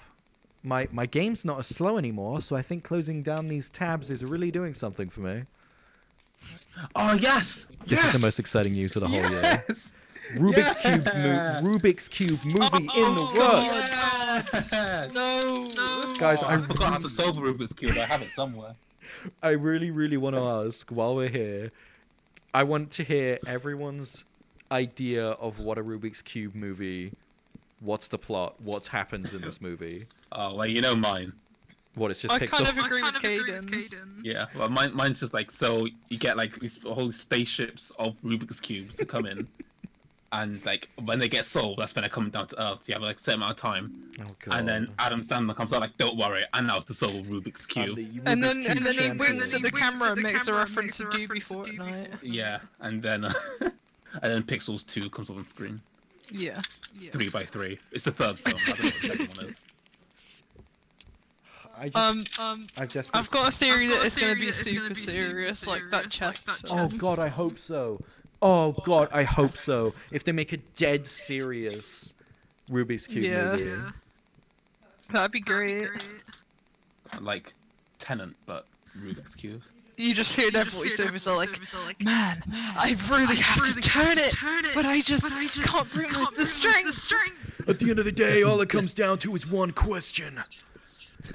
my game's not as slow anymore, so I think closing down these tabs is really doing something for me. Oh, yes! This is the most exciting news of the whole year. Rubik's Cube movie in the works. Yes! No. Guys, Oh, I forgot how to solve a Rubik's Cube. I have it somewhere. I really, really want to ask while we're here. I want to hear everyone's idea of what a Rubik's Cube movie. What's the plot? What happens in this movie? Oh, well, you know mine. What? It's just I pixel. kind of agree with Caden. Yeah, well, mine's just like, so you get like these whole spaceships of Rubik's Cubes to come in. And like when they get solved, that's when they're coming down to Earth. You have like a certain amount of time, Oh god. and then Adam Sandler comes out like, "Don't worry, I know how to solve a Rubik's I'm Cube." the And Rubik's then Cube he champion. winks at the camera and makes a reference to Doobie Fortnite. Yeah, and then and then Pixels 2 comes up on screen. Yeah. 3x3. It's the third film. I don't know what the second one is. I just, I've got a theory that it's gonna be super serious, like that chess Oh film. god, I hope so. Oh god, I hope so. If they make a dead serious Rubik's Cube movie. That'd be great. Like Tenant, but Rubik's Cube. You just hear their voiceovers are like, man, I really have to turn it, but I just can't bring the strength. At the end of the day, all it comes down to is one question.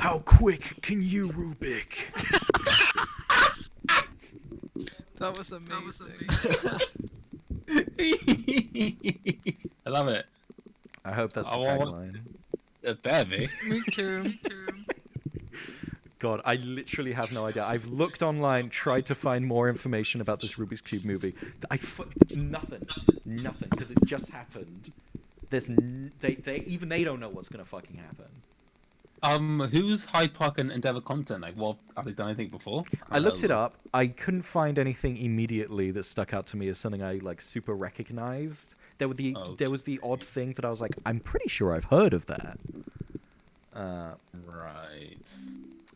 How quick can you Rubik? That was amazing. I love it. I hope that's the I want- tagline. It better be. Me too. God, I literally have no idea. I've looked online, tried to find more information about this Rubik's Cube movie. Nothing, because it just happened. They don't know what's gonna fucking happen. Who's Hyde Park and Endeavor content? Like, what have they done anything before? I looked it up. I couldn't find anything immediately that stuck out to me as something I like super recognized. There was the odd thing that I was like, I'm pretty sure I've heard of that. Right.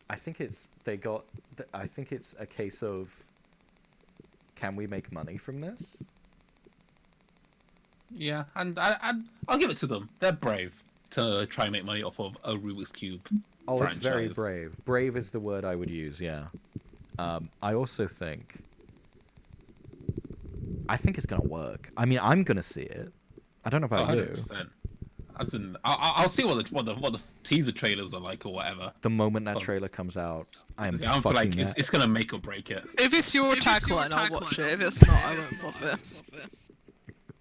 I think it's a case of, can we make money from this? Yeah, and I'll give it to them. They're brave. to try and make money off of a Rubik's Cube. Oh, it's very franchise. brave. Brave is the word I would use. Yeah. I also think. I think it's gonna work. I mean, I'm gonna see it. I don't know about you. 100%. As in, I'll see what the teaser trailers are like or whatever. The moment that Oh. trailer comes out, I am I don't feel fucking like there. it's gonna make or break it. If it's your tagline, I'll watch it. If it's not, I won't bother.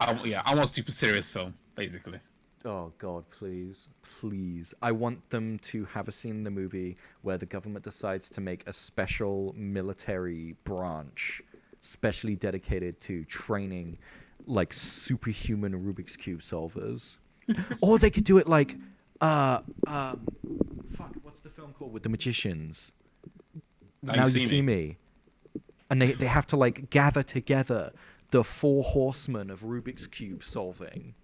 I want a super serious film, basically. Oh God, please, please! I want them to have a scene in the movie where the government decides to make a special military branch, specially dedicated to training, like superhuman Rubik's Cube solvers. Or they could do it like, fuck, what's the film called with the magicians? Now you see me. And they have to like gather together the 4 horsemen of Rubik's Cube solving.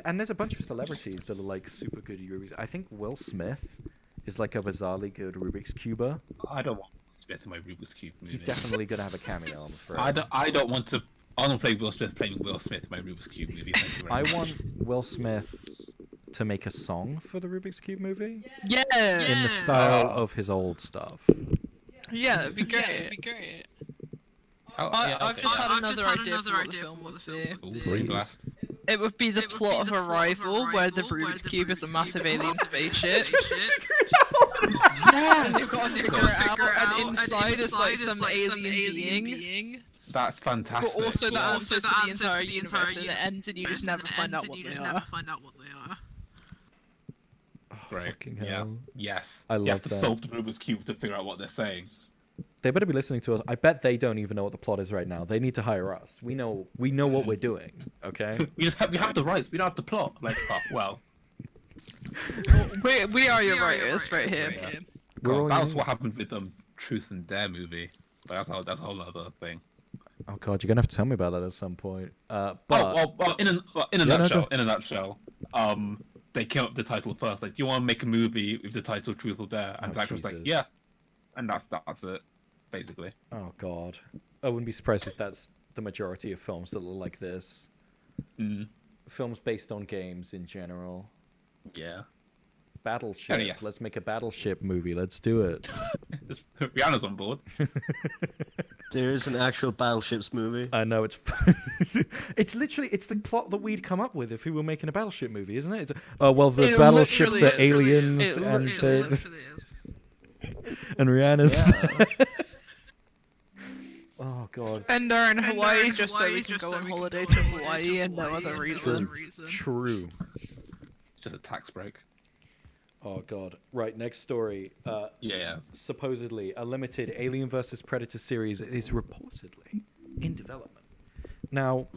And there's a bunch of celebrities that are like super good at Rubik's. I think Will Smith is like a bizarrely good Rubik's Cuber. I don't want Will Smith in my Rubik's Cube movie. He's definitely gonna have a cameo, I'm afraid. I don't want to play Will Smith playing Will Smith in my Rubik's Cube movie. Thank you very I much. want Will Smith to make a song for the Rubik's Cube movie Yeah. in the style of his old stuff. Yeah, it'd be great. I've just had another idea for what the film would be. Please. It would be the plot of Arrival, where the Rubik's Cube is a massive alien spaceship. And you've got to figure it out, and inside is like some alien being. That's fantastic. But also the answers to the entire universe, and it ends and you just never find out what they are. Great. Fucking Yeah. hell. Yes. I You love have to that. solve the Rubik's Cube to figure out what they're saying. They better be listening to us. I bet they don't even know what the plot is right now. They need to hire us. We know what we're doing. Okay. We have the rights. We don't have the plot. Like, well, We are your writers right here. We're all that was young. what happened with Truth and Dare movie. But that's a whole other thing. Oh God, you're gonna have to tell me about that at some point. But In a Yeah, no, nutshell, they came up with the title first. Like, do you want to make a movie with the title Truth or Dare? And Oh, Zach was like, Jesus. yeah. And that's it, basically. oh God, I wouldn't be surprised if that's the majority of films that look like this. Mm. Films based on games in general. Yeah. Battleship. Oh, yeah. Let's make a battleship movie. Let's do it. Rihanna's on board. There is an actual battleships movie. I know it's it's the plot that we'd come up with if we were making a battleship movie, isn't it? Well, the It battleships literally are is. aliens It and literally they, and Rihanna's. Oh God. And they're in Hawaii just so we can go on holiday to Hawaii and no other reason. True. Just a tax break. Oh God. Right. Next story. Yeah. Supposedly, a limited Alien vs Predator series is reportedly in development. Now,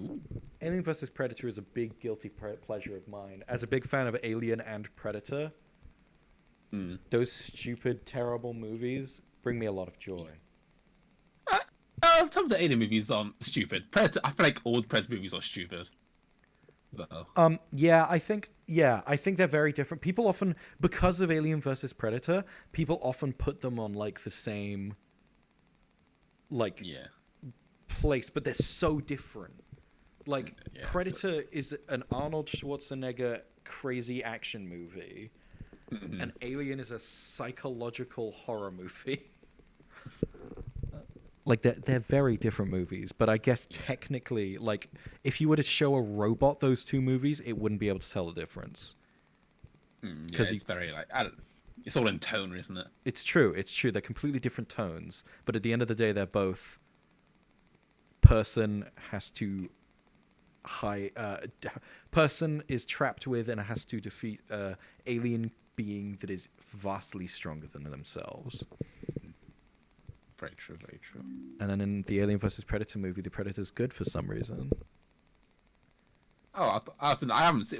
Alien vs Predator is a big guilty pleasure of mine. As a big fan of Alien and Predator, those stupid, terrible movies bring me a lot of joy. Some of the Alien movies aren't stupid. Predator. I feel like all the Predator movies are stupid. Though. Yeah, I think they're very different. People often, because of Alien versus Predator, people often put them on like the same Yeah. place, but they're so different. Like Yeah, Predator is an Arnold Schwarzenegger crazy action movie, and Alien is a psychological horror movie. Like they're very different movies, but I guess technically, like if you were to show a robot those two movies, it wouldn't be able to tell the difference. Because it's very like it's all in tone, isn't it? It's true. They're completely different tones, but at the end of the day, they're both. Person has to person is trapped with and has to defeat alien being that is vastly stronger than themselves. Very true. Very true. And then in the Alien vs Predator movie, the Predator's good for some reason. Oh, I haven't seen.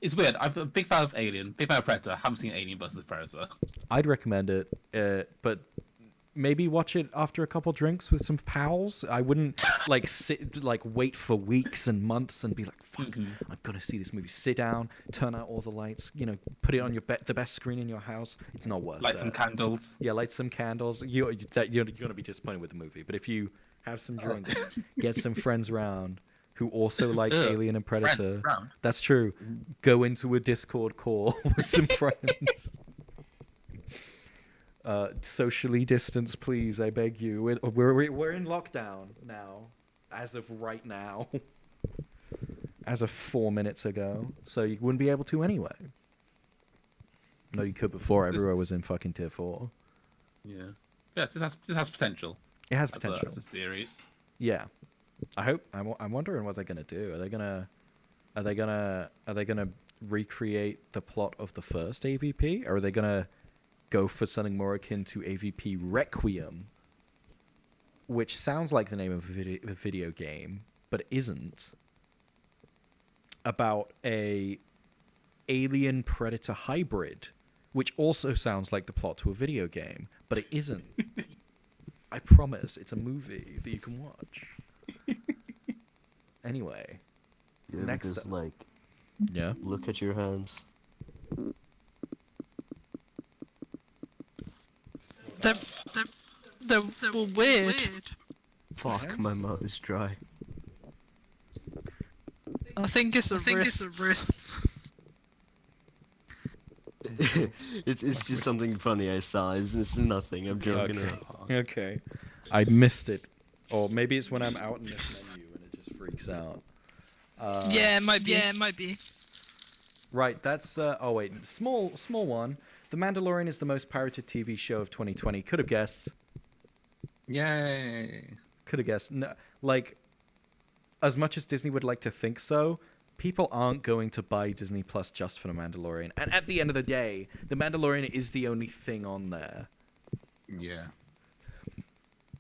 It's weird. I'm a big fan of Alien, big fan of Predator. I haven't seen Alien vs Predator. I'd recommend it, but maybe watch it after a couple drinks with some pals. I wouldn't wait for weeks and months and be like, "Fuck, I'm gonna see this movie." Sit down, turn out all the lights, put it on the best screen in your house. It's not worth it. Light some candles. Yeah, light some candles. You're gonna be disappointed with the movie, but if you have some drinks, get some friends around, who also like Ugh. Alien and Predator. Friends round. That's true. Go into a Discord call with some friends. Socially distance, please. I beg you. We're in lockdown now, as of right now, as of 4 minutes ago. So you wouldn't be able to anyway. No, you could before. Everywhere was in fucking tier 4. Yeah. Yes, this has potential. It has As potential. a series. Yeah. I hope. I'm wondering what they're gonna do. Are they gonna recreate the plot of the first AVP, or are they gonna go for something more akin to AVP Requiem, which sounds like the name of a video game, but it isn't, about a alien predator hybrid, which also sounds like the plot to a video game, but it isn't. I promise, it's a movie that you can watch. Anyway, Yeah, next because, up. like, Yeah. look at your hands. They're weird. Fuck, Hands? my mouth is dry. I think it's a wrist. It's just something funny I saw. It's nothing. I'm joking. Okay. Okay. I missed it. Or maybe it's when I'm out in this menu and it just freaks out. Yeah, it might be. Right, that's oh wait, small one. The Mandalorian is the most pirated TV show of 2020. Could have guessed. Yay. Could have guessed. No, like, as much as Disney would like to think so, people aren't going to buy Disney Plus just for The Mandalorian. And at the end of the day, The Mandalorian is the only thing on there. Yeah.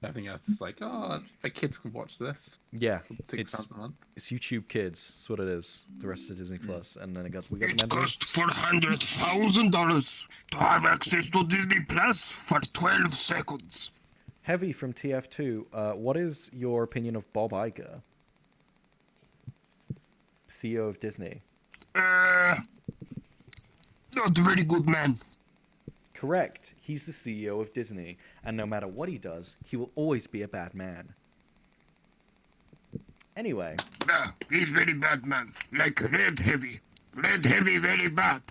Everything else is like, oh, the kids can watch this. Yeah, £6 it's a month. YouTube Kids. That's what it is. The rest of Disney Plus, and then we got The It Mandalorian. costs $400,000 to have access to Disney Plus for 12 seconds. Heavy from TF2. What is your opinion of Bob Iger, CEO of Disney? Not very good man. Correct. He's the CEO of Disney, and no matter what he does, he will always be a bad man. Anyway, He's very bad man. Like Red Heavy. Red Heavy very bad.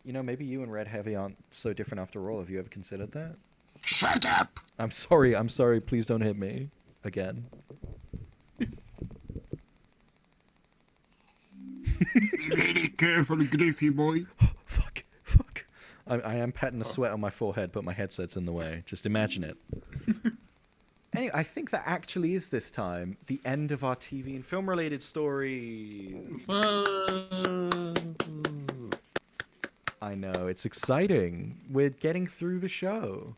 you know, maybe you and Red Heavy aren't so different after all. Have you ever considered that? Shut up! I'm sorry. Please don't hit me again. Very careful, Griffy boy. Fuck. I am patting a sweat on my forehead, but my headset's in the way. Just imagine it. Anyway, I think that actually is this time the end of our TV and film related stories. I know, it's exciting. We're getting through the show.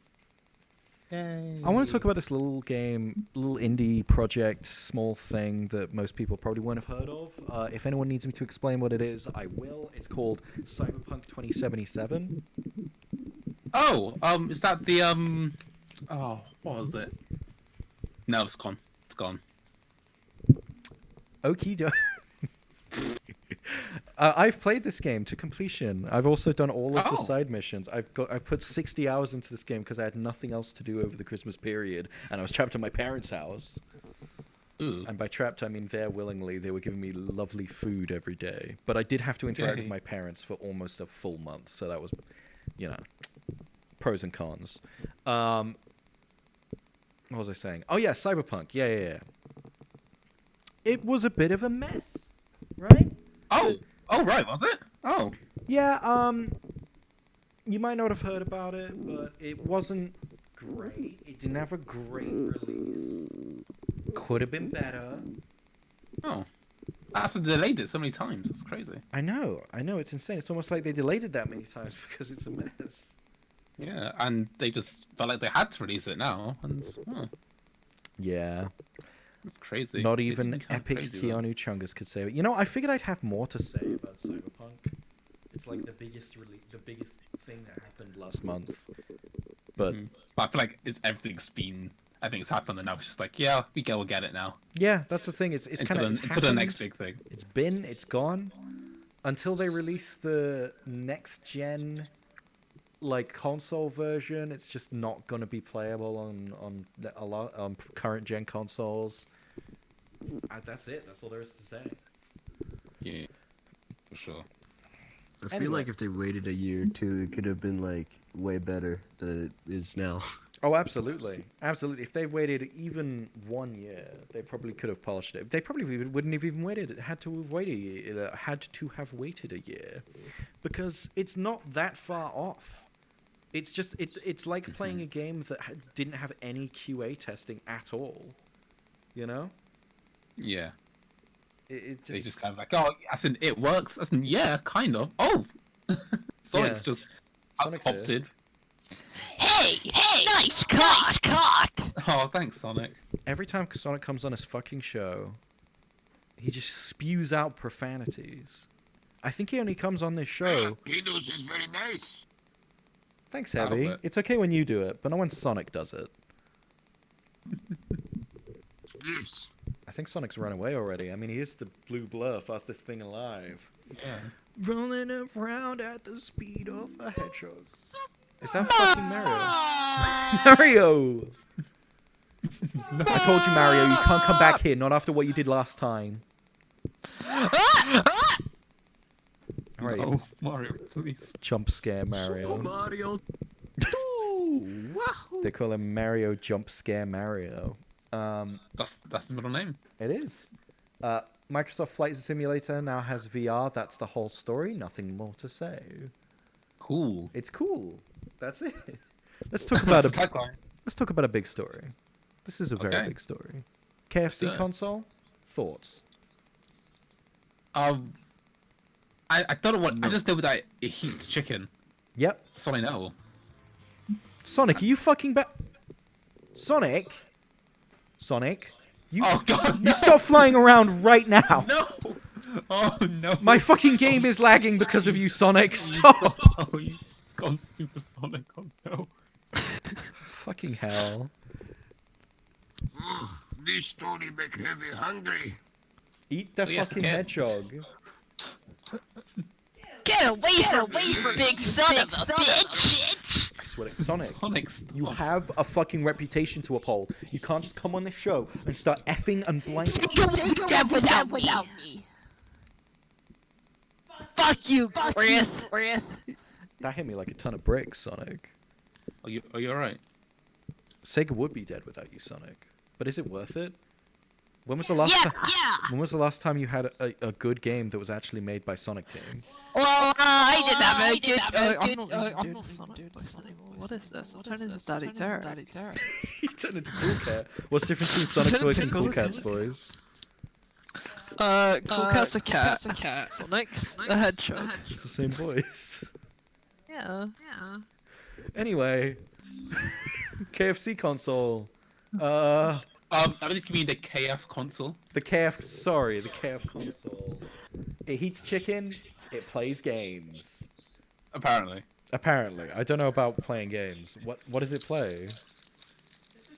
I want to talk about this little game, little indie project, small thing that most people probably won't have heard of. If anyone needs me to explain what it is, I will. It's called Cyberpunk 2077. Oh, is that the oh, what was it? No, it's gone. It's gone. Okie doke. I've played this game to completion. I've also done all of the Oh. side missions. I've put 60 hours into this game because I had nothing else to do over the Christmas period, and I was trapped in my parents' house. Ooh. And by trapped, I mean there willingly. They were giving me lovely food every day. But I did have to interact with Yay. my parents for almost a full month, so that was, you know, pros and cons. What was I saying? Oh yeah, Cyberpunk. Yeah. It was a bit of a mess, right? Oh, right, was it? Oh. Yeah, you might not have heard about it, but it wasn't great. It didn't have a great release. Could have been better. Oh. After they delayed it so many times, it's crazy. I know, it's insane. It's almost like they delayed it that many times because it's a mess. Yeah, and they just felt like they had to release it now, and Yeah. it's crazy. Not They even did kinda epic crazy, though. Keanu Chungus could say it. You know, I figured I'd have more to say about Cyberpunk. It's like the biggest thing that happened last month. But But I feel like everything's happened, and now it's just like, yeah, we'll get it now. yeah, that's the thing. It's kind of into the next big thing. It's gone until they release the next gen like console version. It's just not going to be playable on current gen consoles. That's it. That's all there is to say. Yeah, for sure. I feel Anyway. like if they waited a year or two, it could have been like way better than it is now. Oh, absolutely, absolutely. If they waited even 1 year, they probably could have polished it. They probably wouldn't have even waited. Had to have waited a year. Had to have waited a year, because it's not that far off. It's just it's like playing a game that didn't have any QA testing at all. You know? Yeah. It They just kind of like, oh, as in it works. As in, yeah, kind of. Oh, Sonic's Yeah. just Sonic's here. opted. Hey, nice cut. Oh, thanks, Sonic. Every time Sonic comes on his fucking show, he just spews out profanities. I think he only comes on this show. Kidos is very nice. Thanks, I love Heavy. it. It's okay when you do it, but not when Sonic does it. Yes. I think Sonic's run away already. I mean, he is the blue blur, fastest thing alive. Yeah. Rolling around at the speed of a hedgehog. Is that fucking Mario? Mario! I told you, Mario, you can't come back here, not after what you did last time. Alright, Oh, Mario, please. jump scare Super Mario. Mario 2! Wahoo! They call him Mario Jump Scare Mario. That's the middle name. It is. Microsoft Flight Simulator now has VR. That's the whole story. Nothing more to say. Cool. It's cool. That's it. Let's talk about a Tagline. let's talk about a big story. This is a very Okay. big story. KFC Sure. console. Thoughts? I don't know what. I just know that it heats chicken. Yep. That's all I know. Sonic, are you fucking back? Sonic. Sonic. You Oh God! you No! stop flying around right now. No! Oh no! My fucking game is lagging because of you, Sonic. Stop. Oh, he's gone supersonic. Oh no! Fucking hell. This story make Heavy hungry. Eat the Oh, yes, fucking I can. hedgehog. Get away from me, big son of a bitch! I swear to Sonic. Sonic's. You have a fucking reputation to uphold. You can't just come on this show and start effing and blanking. Dead without me. Fuck you, Grith. That hit me like a ton of bricks, Sonic. Are you alright? Sega would be dead without you, Sonic. But is it worth it? When was the last time? When was the last time you had a good game that was actually made by Sonic Team? Well, I didn't have a good. I'm not Sonic Boy anymore. What is this? I'm turning into Daddy Terror. You turned into Cool Cat. What's the difference between Sonic's voice and Cool Cat's voice? Cool Cat's a cat. Sonic's a hedgehog. It's the same voice. Yeah. Anyway, KFC console. I think you mean the KF console. The KF console. It heats chicken. It plays games. Apparently. Apparently, I don't know about playing games. What does it play?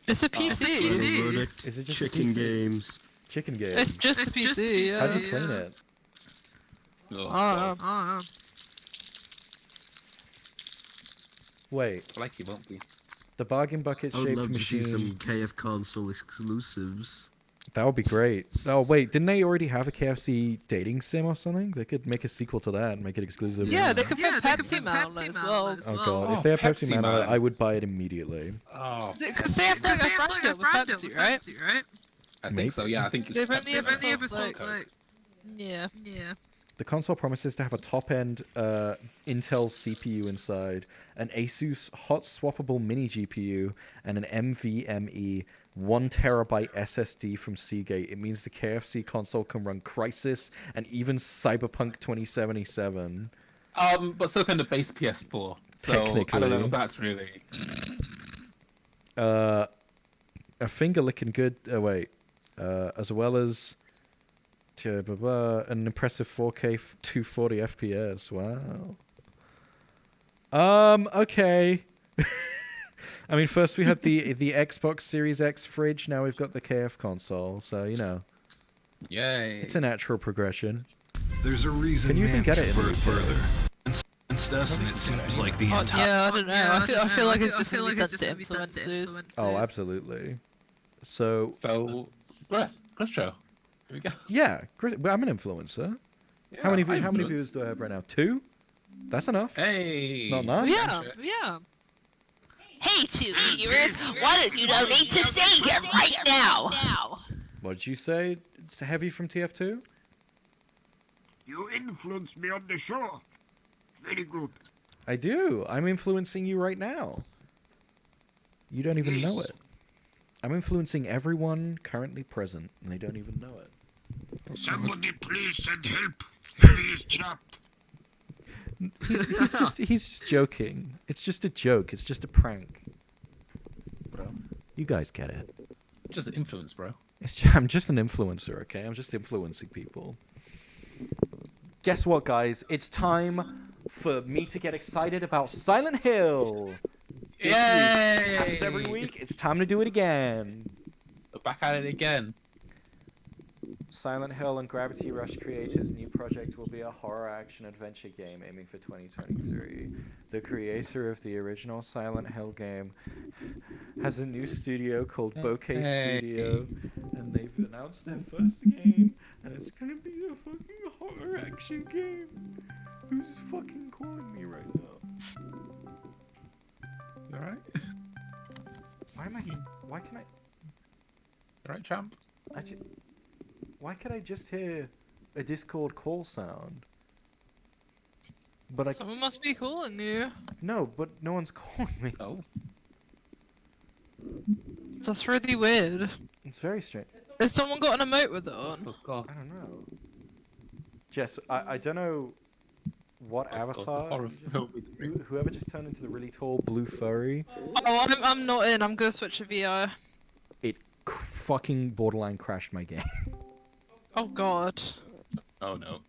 It's a PC. Verdict, Is it just a chicken PC? games. Chicken games. It's just a PC. Yeah. How'd you clean it? Oh, I God. don't know. Wait, I like you, won't we? the bargain bucket I would shaped love to see some machine. KF console exclusives. That would be great. Oh wait, didn't they already have a KFC dating sim or something? They could make a sequel to that and make it exclusive. Yeah, they could put Pepsi Man on it as well. Oh god, if Oh, they have Pepsi Pepsi Man on it, Man. I would buy it immediately. Oh, Because they have like a friendship with Pepsi, right? I Maybe. think so. Yeah, I think it's They've only Pepsi ever and sold, Coke. like, yeah. The console promises to have a top-end Intel CPU inside, an Asus hot swappable mini GPU, and an NVMe 1 terabyte SSD from Seagate. It means the KFC console can run Crysis and even Cyberpunk 2077. But still kind of base PS4. So I don't know Technically. if that's really. A finger licking good. As well as an impressive 4K 240 FPS. Wow. Okay. I mean, first we had the Xbox Series X fridge. Now we've got the KF console. So you know, Yay. it's a natural progression. There's a reason Can you even man get it in prefer the it further. It's us, and it seems like the entire. Yeah, I don't know. I feel like it's just gonna be done to influencers. Oh, absolutely. So So, Griff show. Here we go. Yeah, great. Well, I'm an influencer. How many viewers do I have right now? 2? That's enough. Hey. It's not enough. Yeah, yeah. Hey, two viewers, why don't you donate to Savior right now? What did you say? It's heavy from TF2? You influenced me on the show. Very good. I do. I'm influencing you right now. You don't even know it. I'm influencing everyone currently present, and they don't even know it. Somebody please send help. He is trapped. He's just joking. It's just a joke. It's just a prank. Bro, you guys get it. Just an influence, bro. I'm just an influencer, okay? I'm just influencing people. Guess what, guys? It's time for me to get excited about Silent Hill. This week. Happens every week. It's time to do it again. We're back at it again. Silent Hill and Gravity Rush creators' new project will be a horror action adventure game aiming for 2023. The creator of the original Silent Hill game has a new studio called Bokeh Studio, and they've announced their first game, and it's gonna be a fucking horror action game. Who's fucking calling me right now? You alright? Why can I? Alright, champ? Why can I just hear a Discord call sound? But Someone must be calling you. No, but no one's calling me. Oh. That's really weird. It's very strange. Has someone got an emote with it on? Oh, God. I don't know. Jess, I don't know what avatar. horror film is real. Whoever just turned into the really tall blue furry, Oh, I'm not in. I'm gonna switch to VR. it fucking borderline crashed my game. Oh God. Oh, no.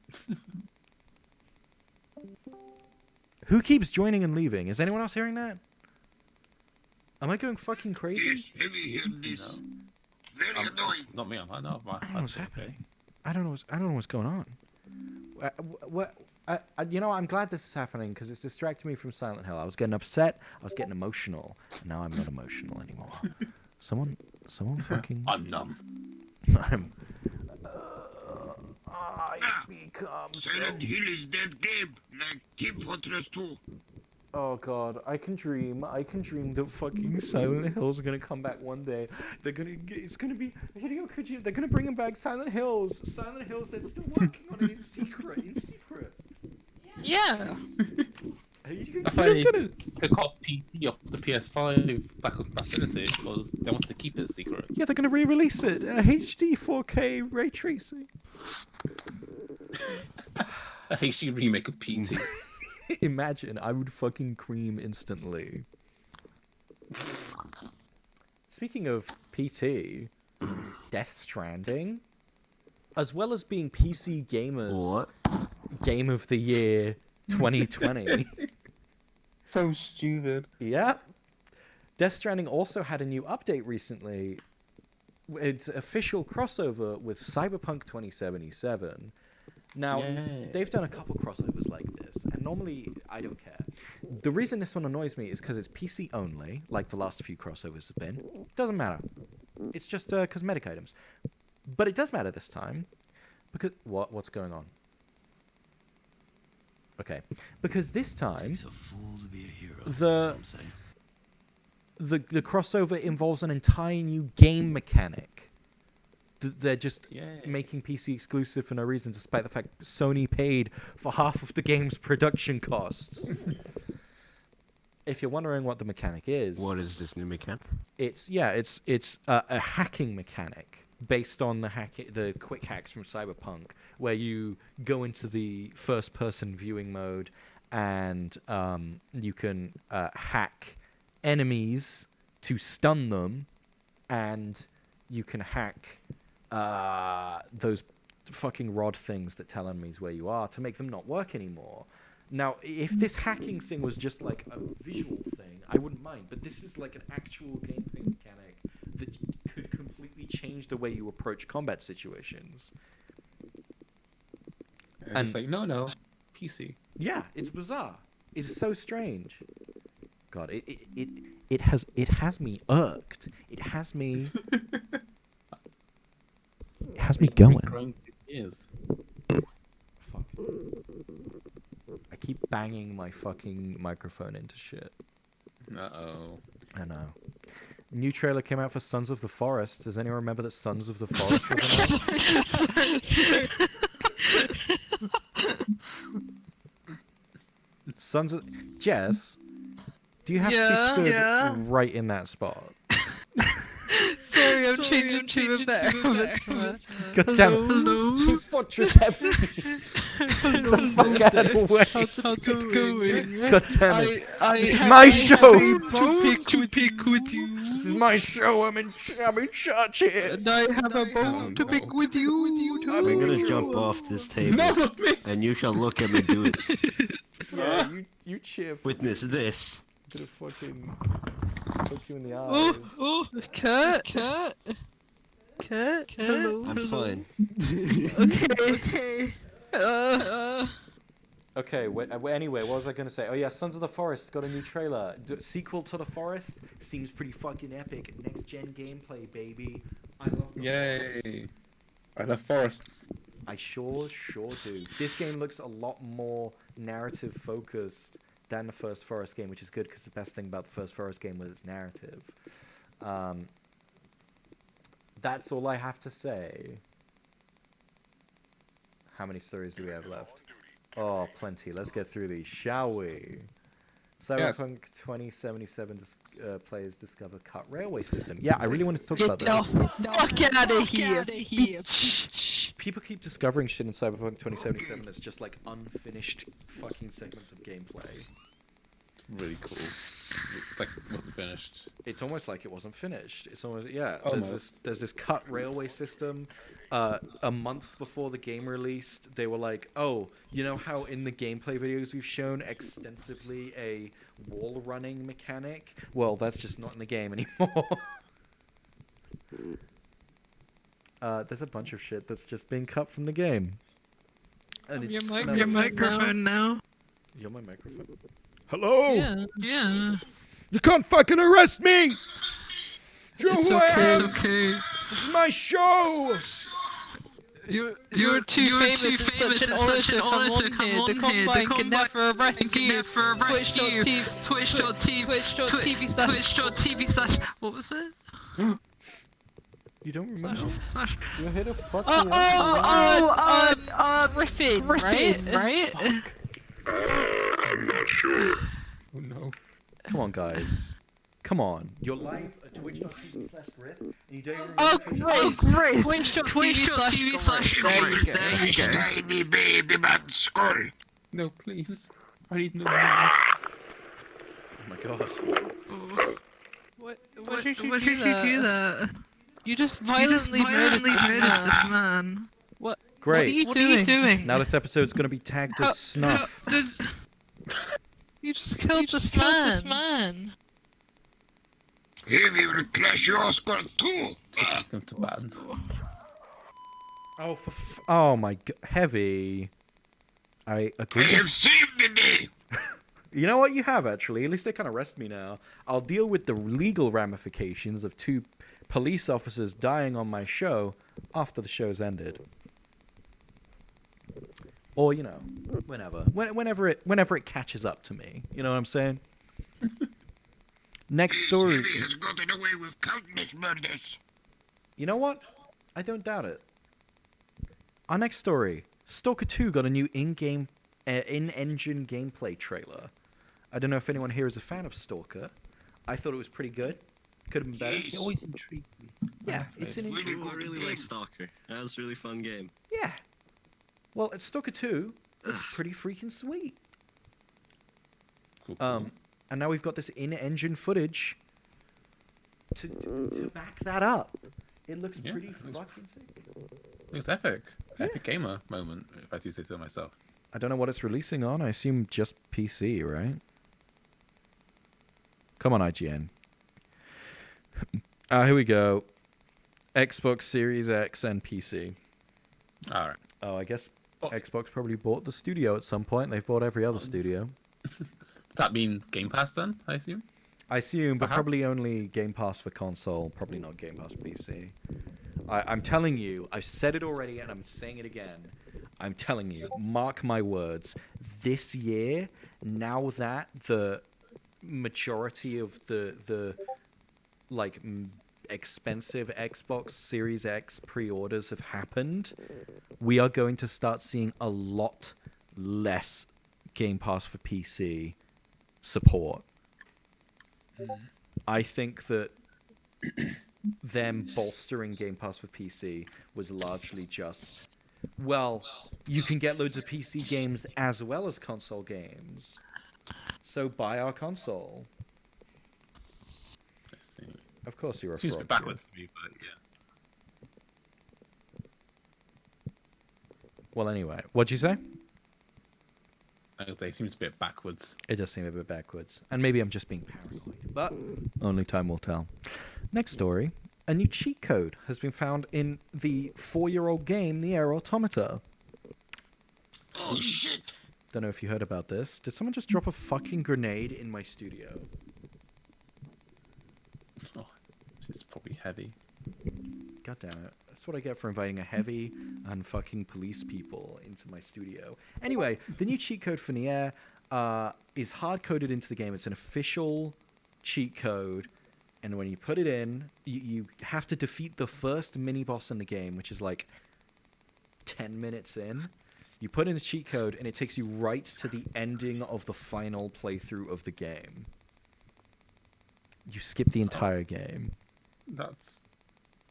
Who keeps joining and leaving? Is anyone else hearing that? Am I going fucking Yes, crazy? heavy here this. No. Very annoying. Not me, I know. I don't know what's happening. I don't know what's going on. You know, I'm glad this is happening because it's distracting me from Silent Hill. I was getting upset. I was getting emotional. And now I'm not emotional anymore. Someone fucking. I'm numb. I'm. I become so. Silent Hill is dead game, like Team Fortress 2. Oh God, I can dream that fucking Silent Hills are gonna come back one day. It's gonna be Hideo Kojima. They're gonna bring him back. Silent Hills. They're still working on it in secret. Yeah. Are you That's why they took off PT off the PS5 back in the day, because they wanted to keep it secret. Yeah, they're gonna re-release it. HD 4K ray tracing. A HD remake of PT. Imagine, I would fucking cream instantly. Speaking of PT, Death Stranding, as well as being PC Gamers Game of the Year 2020. So stupid. Yep. Death Stranding also had a new update recently. It's official crossover with Cyberpunk 2077. Now, they've done a couple crossovers like this, and normally I don't care. The reason this one annoys me is because it's PC only, like the last few crossovers have been. Doesn't matter. It's just cosmetic items. But it does matter this time, because... What's going on? Okay. Because this time, Takes a fool to be a hero, the some say. the crossover involves an entire new game mechanic. They're just making PC exclusive for no reason, despite the fact Sony paid for half of the game's production costs. If you're wondering what the mechanic is, What is this new mechanic? it's a hacking mechanic based on the quick hacks from Cyberpunk, where you go into the first-person viewing mode and you can hack enemies to stun them, and you can hack those fucking rod things that tell enemies where you are to make them not work anymore. Now, if this hacking thing was just like a visual thing, I wouldn't mind, but this is like an actual gameplay mechanic that could completely change the way you approach combat situations. And it's like, no, PC. Yeah, it's bizarre. It's so strange. God, it has me irked. It has me has me going? Growing 6 years. Fuck. I keep banging my fucking microphone into shit. Uh-oh. I know. New trailer came out for Sons of the Forest. Does anyone remember that Sons of the Forest was announced? Sons of... Jess, do you have to be stood right in that spot? Sorry, I'm changing to a better avatar. God damn it. Hello? Team Fortress Heaven. The fuck out of the way. How's it going? God damn it. This is have my a show. bone to pick with you. This is my show. I'm in charge here. And I have a bone to pick with you. I'm I'm gonna in jump off this table, No, not me! and you shall look at me do it. Yeah, you cheer for Witness this. I'm gonna fucking poke you in the Oh, eyes. oh, Kurt. Hello. I'm fine. Okay. Okay, anyway, what was I gonna say? Oh yeah, Sons of the Forest got a new trailer. Sequel to The Forest seems pretty fucking epic. Next gen gameplay, baby. I love the Forest. Yay! I love forests. I sure do. This game looks a lot more narrative focused than the first Forest game, which is good because the best thing about the first Forest game was its narrative. That's all I have to say. How many stories do we have left? Oh, plenty. Let's get through these, shall we? Cyberpunk 2077 players discover cut railway system. Yeah, I really wanted to talk about this. Fuck out of here. People keep discovering shit in Cyberpunk 2077 that's just like unfinished fucking segments of gameplay. Really cool. It's like it wasn't finished. It's almost like it wasn't finished. It's almost yeah. Oh, There's this cut railway system. A month before the game released, they were like, "Oh, you know how in the gameplay videos we've shown extensively a wall running mechanic? Well, that's just not in the game anymore." There's a bunch of shit that's just being cut from the game. And it's Your microphone now. You're my microphone. Hello. Yeah. You can't fucking arrest me. It's okay. This is my show. You're too famous and such an honor to come on here. The Combine can never arrest you. Twitch.tv/. What was it? You don't remember? You're here to fuck Griffin, right? Fuck. I'm not sure. Oh no. Come on, guys. Come on. You're live at twitch.tv/GRYITH, and you don't even Oh, great! Twitch.tv/GRYITH. There you go. Tiny baby man skull. No, please. I need no news. Oh my god. What did you do that? You just violently murdered this man. What? Great. What are you doing? Now this episode's gonna be tagged as snuff. You just killed this man. He will clash your skull too. Come to bad. Oh, oh my god. Heavy. I I agree. have saved the day. You know what? You have, actually. At least they can arrest me now. I'll deal with the legal ramifications of 2 police officers dying on my show after the show's ended. Or, you know, whenever it catches up to me. You know what I'm saying? Next story. He has gotten away with countless murders. You know what? I don't doubt it. Our next story. Stalker 2 got a new in-engine gameplay trailer. I don't know if anyone here is a fan of Stalker. I thought it was pretty good. Could have been better. It always intrigued me. Yeah, it's an I intriguing. really like Stalker. That was a really fun game. Yeah. Well, it's Stalker 2. It's pretty freaking sweet. Cool. And now we've got this in-engine footage to back that up. It looks Yeah, pretty it looks- fucking sick. It was epic. Epic gamer moment, if I do say so myself. I don't know what it's releasing on. I assume just PC, right? Come on, IGN. Here we go. Xbox Series X and PC. Alright. Oh, I guess Oh. Xbox probably bought the studio at some point. They've bought every other studio. Does that mean Game Pass then, I assume? I assume, but Uh-huh. probably only Game Pass for console. Probably not Game Pass PC. I'm telling you, I've said it already and I'm saying it again. I'm telling you, mark my words. This year, now that the majority of the like expensive Xbox Series X pre-orders have happened, we are going to start seeing a lot less Game Pass for PC support. I think that them bolstering Game Pass for PC was largely just, well, you can get loads of PC games as well as console games, so buy our console. Of course you're a Seems a fraud. bit backwards to me, but yeah. Well, anyway, what'd you say? I would say it seems a bit backwards. It does seem a bit backwards. And maybe I'm just being paranoid. But only time will tell. Next story. A new cheat code has been found in the 4-year-old game, The Air Automata. Oh shit! Don't know if you heard about this. Did someone just drop a fucking grenade in my studio? Oh, it's probably heavy. God damn it. That's what I get for inviting a heavy and fucking police people into my studio. Anyway, the new cheat code for Nier is hard-coded into the game. It's an official cheat code. And when you put it in, you have to defeat the first mini-boss in the game, which is like 10 minutes in. You put in a cheat code, and it takes you right to the ending of the final playthrough of the game. You skip the entire game. That's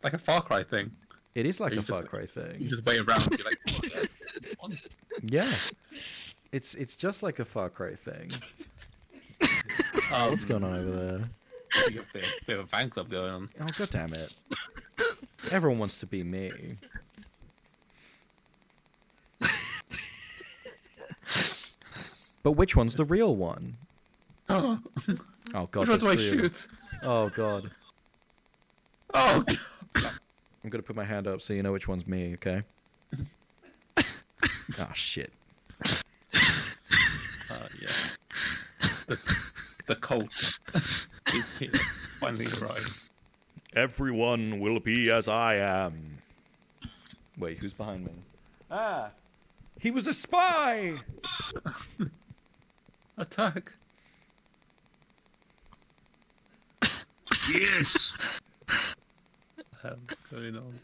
like a Far Cry thing. It is like You a Far just- Cry You thing. just wait around. You're like, oh, yeah, on. Yeah. It's just like a Far Cry thing. Um, What's going on over there? You got a bit of a fan club going on. Oh, god damn it. Everyone wants to be me. But which one's the real one? Oh, Oh god, which one do I there's three of them. shoot? Oh god. Oh, I'm gonna put my hand up so you know which one's me, okay? Ah, shit. yeah. The cult is here. Finally arrived. Everyone will be as I am. Wait, who's behind me? Ah! He was a spy! Attack. Yes! What's going on?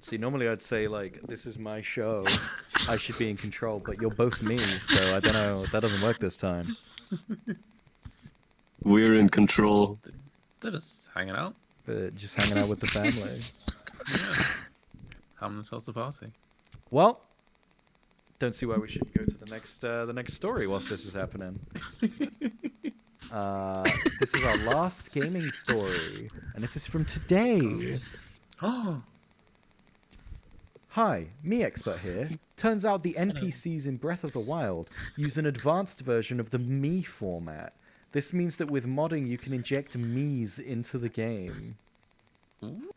See, normally I'd say, like, this is my show. I should be in control, but you're both me, so I don't know. That doesn't work this time. We're in control. They're just hanging out. But just hanging out with the family. Yeah. Having themselves a party. Well, don't see why we should go to the next story whilst this is happening. This is our last gaming story, and this is from today. Oh. Hi, me expert here. Turns out the NPCs in Breath of the Wild use an advanced version of the me format. This means that with modding you can inject me's into the game.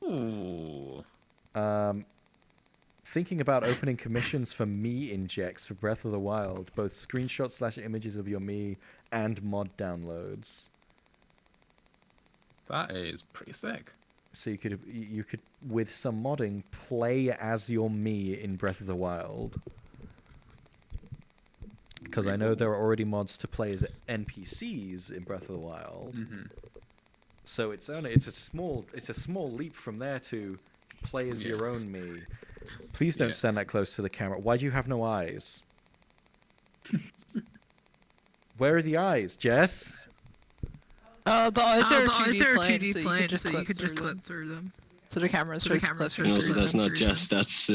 Ooh. Thinking about opening commissions for me injects for Breath of the Wild, both screenshots/images of your me and mod downloads. That is pretty sick. So you could with some modding play as your me in Breath of the Wild. Because I know there are already mods to play as NPCs in Breath of the Wild. Mm-hmm. So it's a small leap from there to play as your own me. Please don't stand that close to the camera. Why do you have no eyes? Where are the eyes, Jess? The eyes are the 2D plane, so you could just clip through them. So the camera's closer No, to so them. that's not Jess, that's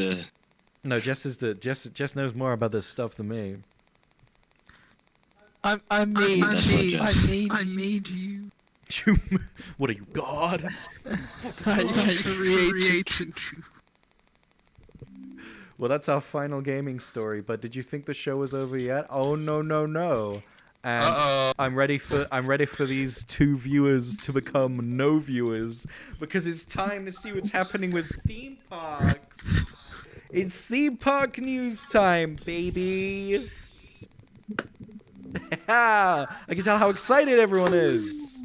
No, Jess knows more about this stuff than me. I'm me. That's not Jess. I made you. What are you, God? I created you. Well, that's our final gaming story. But did you think the show was over yet? Oh no! And Uh-oh. I'm ready for these 2 viewers to become no viewers because it's time to see what's happening with theme parks. It's theme park news time, baby. I can tell how excited everyone is.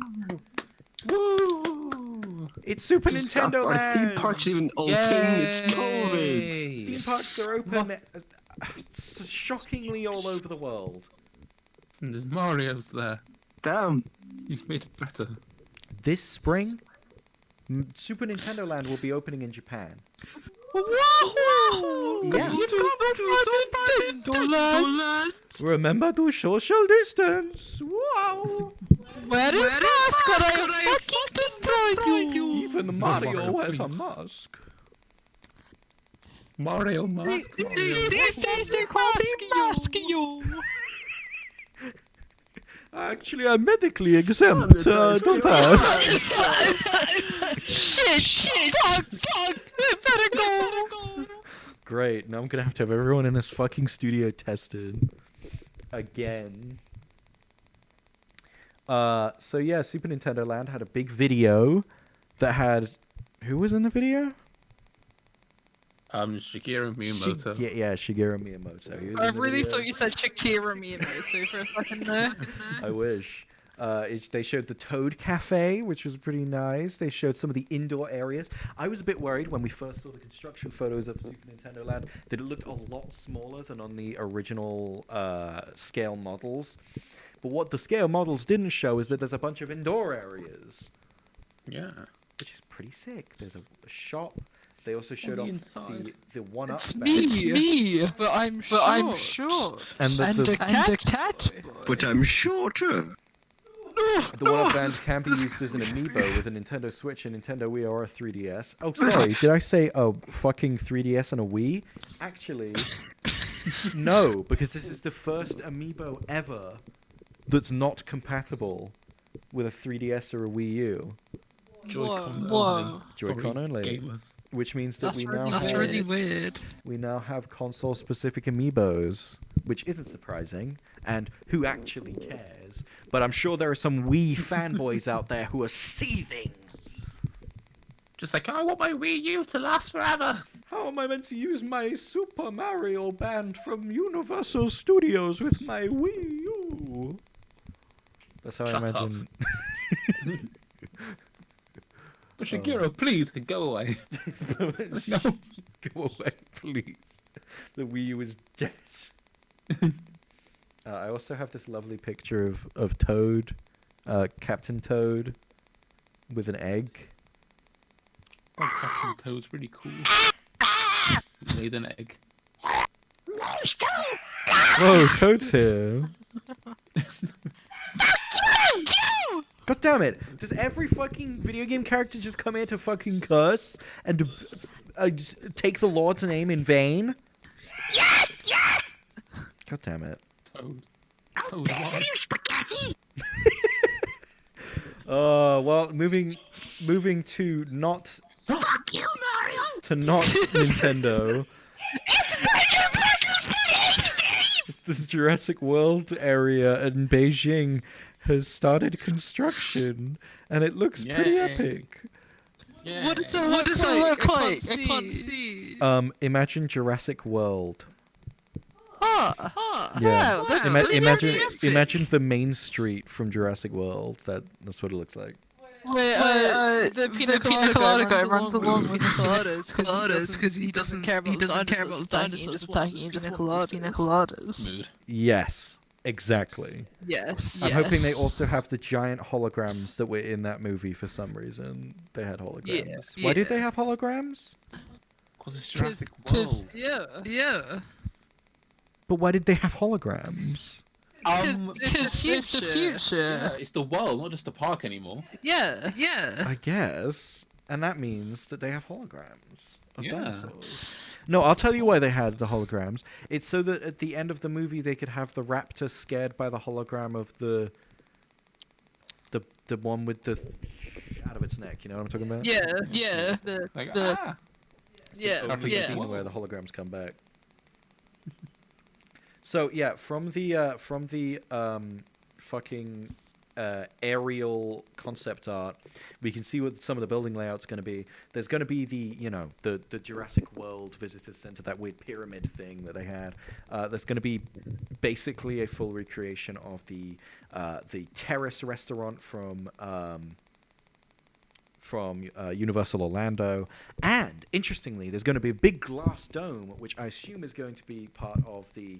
Woo! It's Super Nintendo Our theme Land. park's even open. It's COVID. Theme parks are open shockingly all over the world. And Mario's there. Damn. He's made it better. This spring, Super Nintendo Land will be opening in Japan. Whoa! Yeah. Nintendo. Remember to social distance. Wow. Where is mask? Or I fucking destroy you. Even Mario wears a mask. Mario mask. Mask you. Actually, I'm medically exempt. Don't ask. Shit. Fuck. We better go. Great. Now I'm gonna have to have everyone in this fucking studio tested again. So yeah, Super Nintendo Land had a big video that had who was in the video? Shigeru Miyamoto. Shigeru Miyamoto. He was I in the really video. thought you said Shakira Miyamoto for a second there. I wish. They showed the Toad Cafe, which was pretty nice. They showed some of the indoor areas. I was a bit worried when we first saw the construction photos of Super Nintendo Land that it looked a lot smaller than on the original scale models. But what the scale models didn't show is that there's a bunch of indoor areas. Yeah. Which is pretty sick. There's a shop. They also showed On off the inside. the one-up It's bench. me, but I'm short. And And the a cat. But I'm shorter. The one-up band can be used as an amiibo with a Nintendo Switch, a Nintendo Wii, or a 3DS. Oh, sorry, did I say a fucking 3DS and a Wii? Actually, no, because this is the first amiibo ever that's not compatible with a 3DS or a Wii U. Joy-Con Whoa. only. Joy-Con Sorry, only. gamers. Which means that That's really weird. we now have console-specific amiibos, which isn't surprising, and who actually cares? But I'm sure there are some Wii fanboys out there who are seething. Just like, I want my Wii U to last forever. How am I meant to use my Super Mario Band from Universal Studios with my Wii U? That's how I Shut up. imagine. But Shigeru, please, go away. No. Go away, please. The Wii U is dead. I also have this lovely picture of Toad, Captain Toad, with an egg. Oh, Captain Toad's really cool. He laid an egg. Whoa, Toad's here. God damn it! Does every fucking video game character just come here to fucking curse and just take the Lord's name in vain? Yes! Yes! God damn it. Toad. I'll pass you spaghetti! Well, moving to not Fuck you, Mario! to not Nintendo. It's Mario Mario! The Jurassic World area in Beijing has started construction, and it looks pretty Yay. epic. Yeah. What does it look like? I can't see. Imagine Jurassic World. Yeah. Yeah. That's Ima- really imagine epic. imagine the main street from Jurassic World. That's what it looks like. Where the pina colada guy runs along with the coladas coladas because he doesn't care about dinosaurs attacking him, just wants pina coladas. Mood. Yes, exactly. Yes. I'm hoping they also have the giant holograms that were in that movie for some reason. They had holograms. Why did they have holograms? Because it's Jurassic Cause, World. yeah. But why did they have holograms? It's the future. Yeah, it's the world, not just the park anymore. Yeah. I guess. And that means that they have holograms of Yeah. dinosaurs. No, I'll tell you why they had the holograms. It's so that at the end of the movie they could have the raptor scared by the hologram of the one with the out of its neck. You know what I'm talking about? Yeah. Like, It's the opening yeah. scene where the holograms come back. So yeah, from the fucking aerial concept art. We can see what some of the building layout's going to be. There's going to be the Jurassic World Visitor Center, that weird pyramid thing that they had. There's going to be basically a full recreation of the Terrace restaurant from Universal Orlando. And interestingly, there's going to be a big glass dome, which I assume is going to be part of the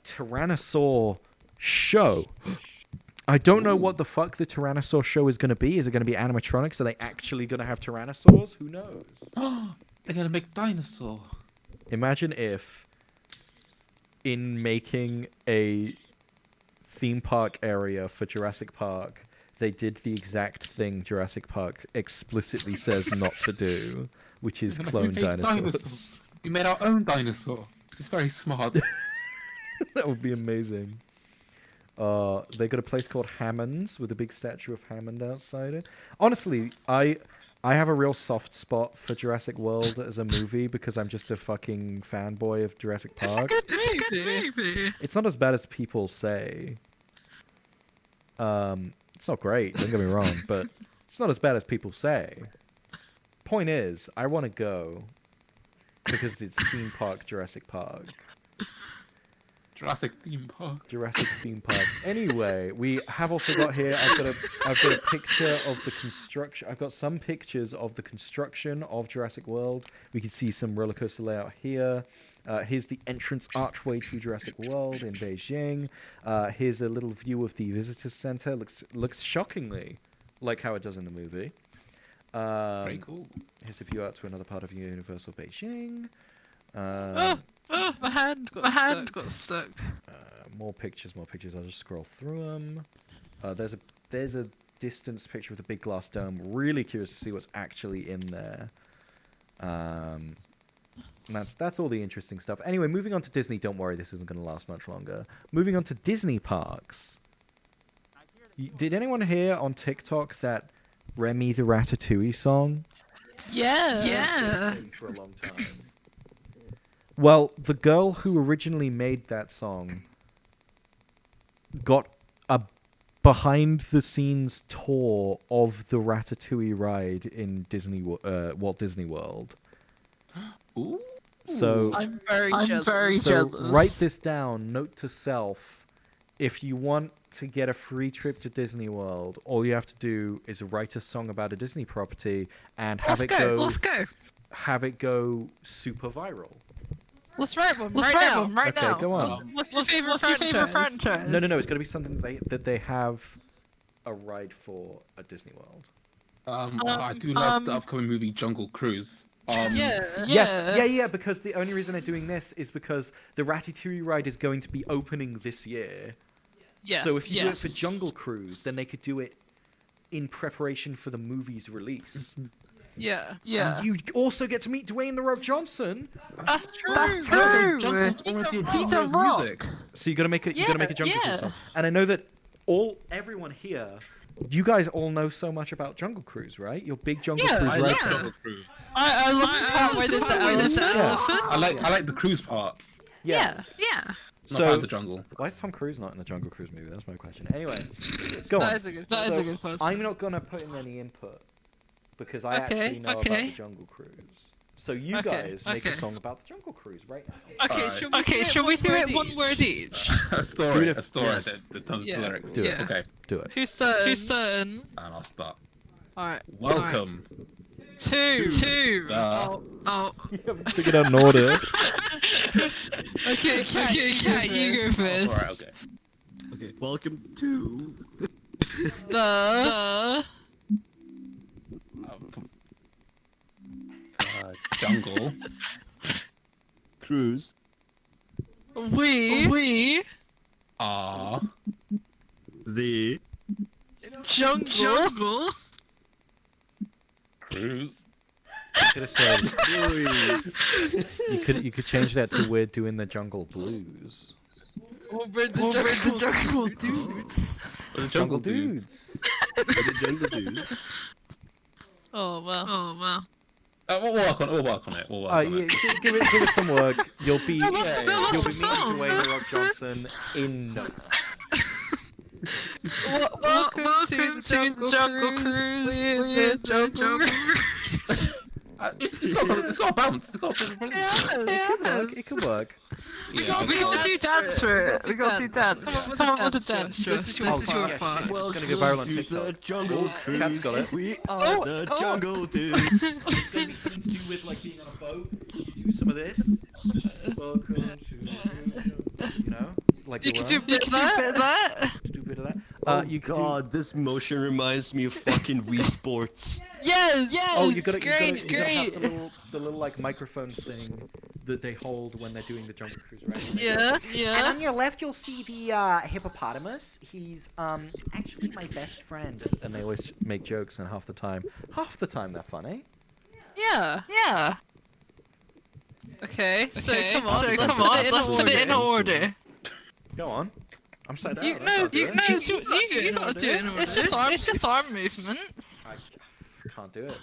Tyrannosaur show. I don't know what the fuck the Tyrannosaur show is going to be. Is it going to be animatronics? Are they actually going to have Tyrannosaurs? Who knows? They're going to make dinosaur. Imagine if, in making a theme park area for Jurassic Park, they did the exact thing Jurassic Park explicitly says not to do, which is clone dinosaurs. We made our own dinosaur. It's very smart. That would be amazing. They got a place called Hammond's with a big statue of Hammond outside it. Honestly, I have a real soft spot for Jurassic World as a movie because I'm just a fucking fanboy of Jurassic Park. It's a good movie. It's not as bad as people say. It's not great, don't get me wrong, but it's not as bad as people say. Point is, I want to go because it's theme park Jurassic Park. Jurassic theme park. Jurassic theme park. Anyway, we have also got here. I've got a picture of the construction. I've got some pictures of the construction of Jurassic World. We can see some roller coaster layout here. Here's the entrance archway to Jurassic World in Beijing. Here's a little view of the visitor center. Looks shockingly like how it does in the movie. Very cool. Here's a view out to another part of Universal Beijing. My hand got stuck. More pictures. I'll just scroll through them. There's a distance picture with a big glass dome. Really curious to see what's actually in there. That's all the interesting stuff. Anyway, moving on to Disney. Don't worry, this isn't going to last much longer. Moving on to Disney parks. Did anyone hear on TikTok that Remy the Ratatouille song? Yeah. For a long time. Well, the girl who originally made that song got a behind-the-scenes tour of the Ratatouille ride in Walt Disney World. Ooh. So I'm very jealous. Write this down. Note to self: if you want to get a free trip to Disney World, all you have to do is write a song about a Disney property and have it go super viral. Let's write one right now. Okay, go on. What's your favorite franchise? No. It's got to be something that they have a ride for at Disney World. I do love the upcoming movie Jungle Cruise. Yeah, because the only reason they're doing this is because the Ratatouille ride is going to be opening this year. Yeah. So if you do it for Jungle Cruise, then they could do it in preparation for the movie's release. Yeah. And you also get to meet Dwayne The Rock Johnson. That's true. He's a rock. So you got to make a Jungle Cruise song. And I know that everyone here, you guys all know so much about Jungle Cruise, right? You're big Jungle Cruise I right? love Jungle Cruise. I love the part where there's the elephant. I like the cruise part. Yeah. Not part of the jungle. Why is Tom Cruise not in the Jungle Cruise movie? That's my question. Anyway, go on. That is a good question. I'm not gonna put in any input because I actually know about the Jungle Cruise. So you guys make a song about the Jungle Cruise right now. Shall we do it one word each? A story. Yes. That tons of lyrics. Do it. Okay. Do it. Who's certain? And I'll start. Alright. Welcome. Two. You haven't figured out an order. Okay, you go first. Alright, okay. Okay, welcome to The Jungle Cruise. We are The jungle cruise. Could have said Cruise. you could change that to we're doing the Jungle Blues. We're the jungle dudes. Jungle Dudes. The Jungle Dudes. Oh wow. We'll work on it. Give it some work. You'll be meeting song. Dwayne The Rock Johnson in no time. Welcome to the Jungle Cruise. We're the Jungle Cruise. It's got a bounce. It's got a It could work. We gotta do dance for it. We gotta do dance. Come on with the dance. This is your yeah, part. shit. It's gonna go viral on To TikTok. the Jungle Oh, Cruise. Cat's got it. We are the Jungle Dudes. It's gonna be something to do with like being on a boat. You do some of this. Welcome to you know, like You can do a bit of that. do a bit of that. Oh You could god, this motion reminds me of fucking Wii Sports. Yes. Oh, you gotta Great. have the little like microphone thing that they hold when they're doing the Jungle Cruise, right? Yeah. And on your left, you'll see the hippopotamus. He's actually my best friend. And they always make jokes, and half the time they're funny. Yeah. Okay. So come on. Let's put it in order. Go on. I'm sat down. You gotta do it in order. It's just arm movements. I can't do it.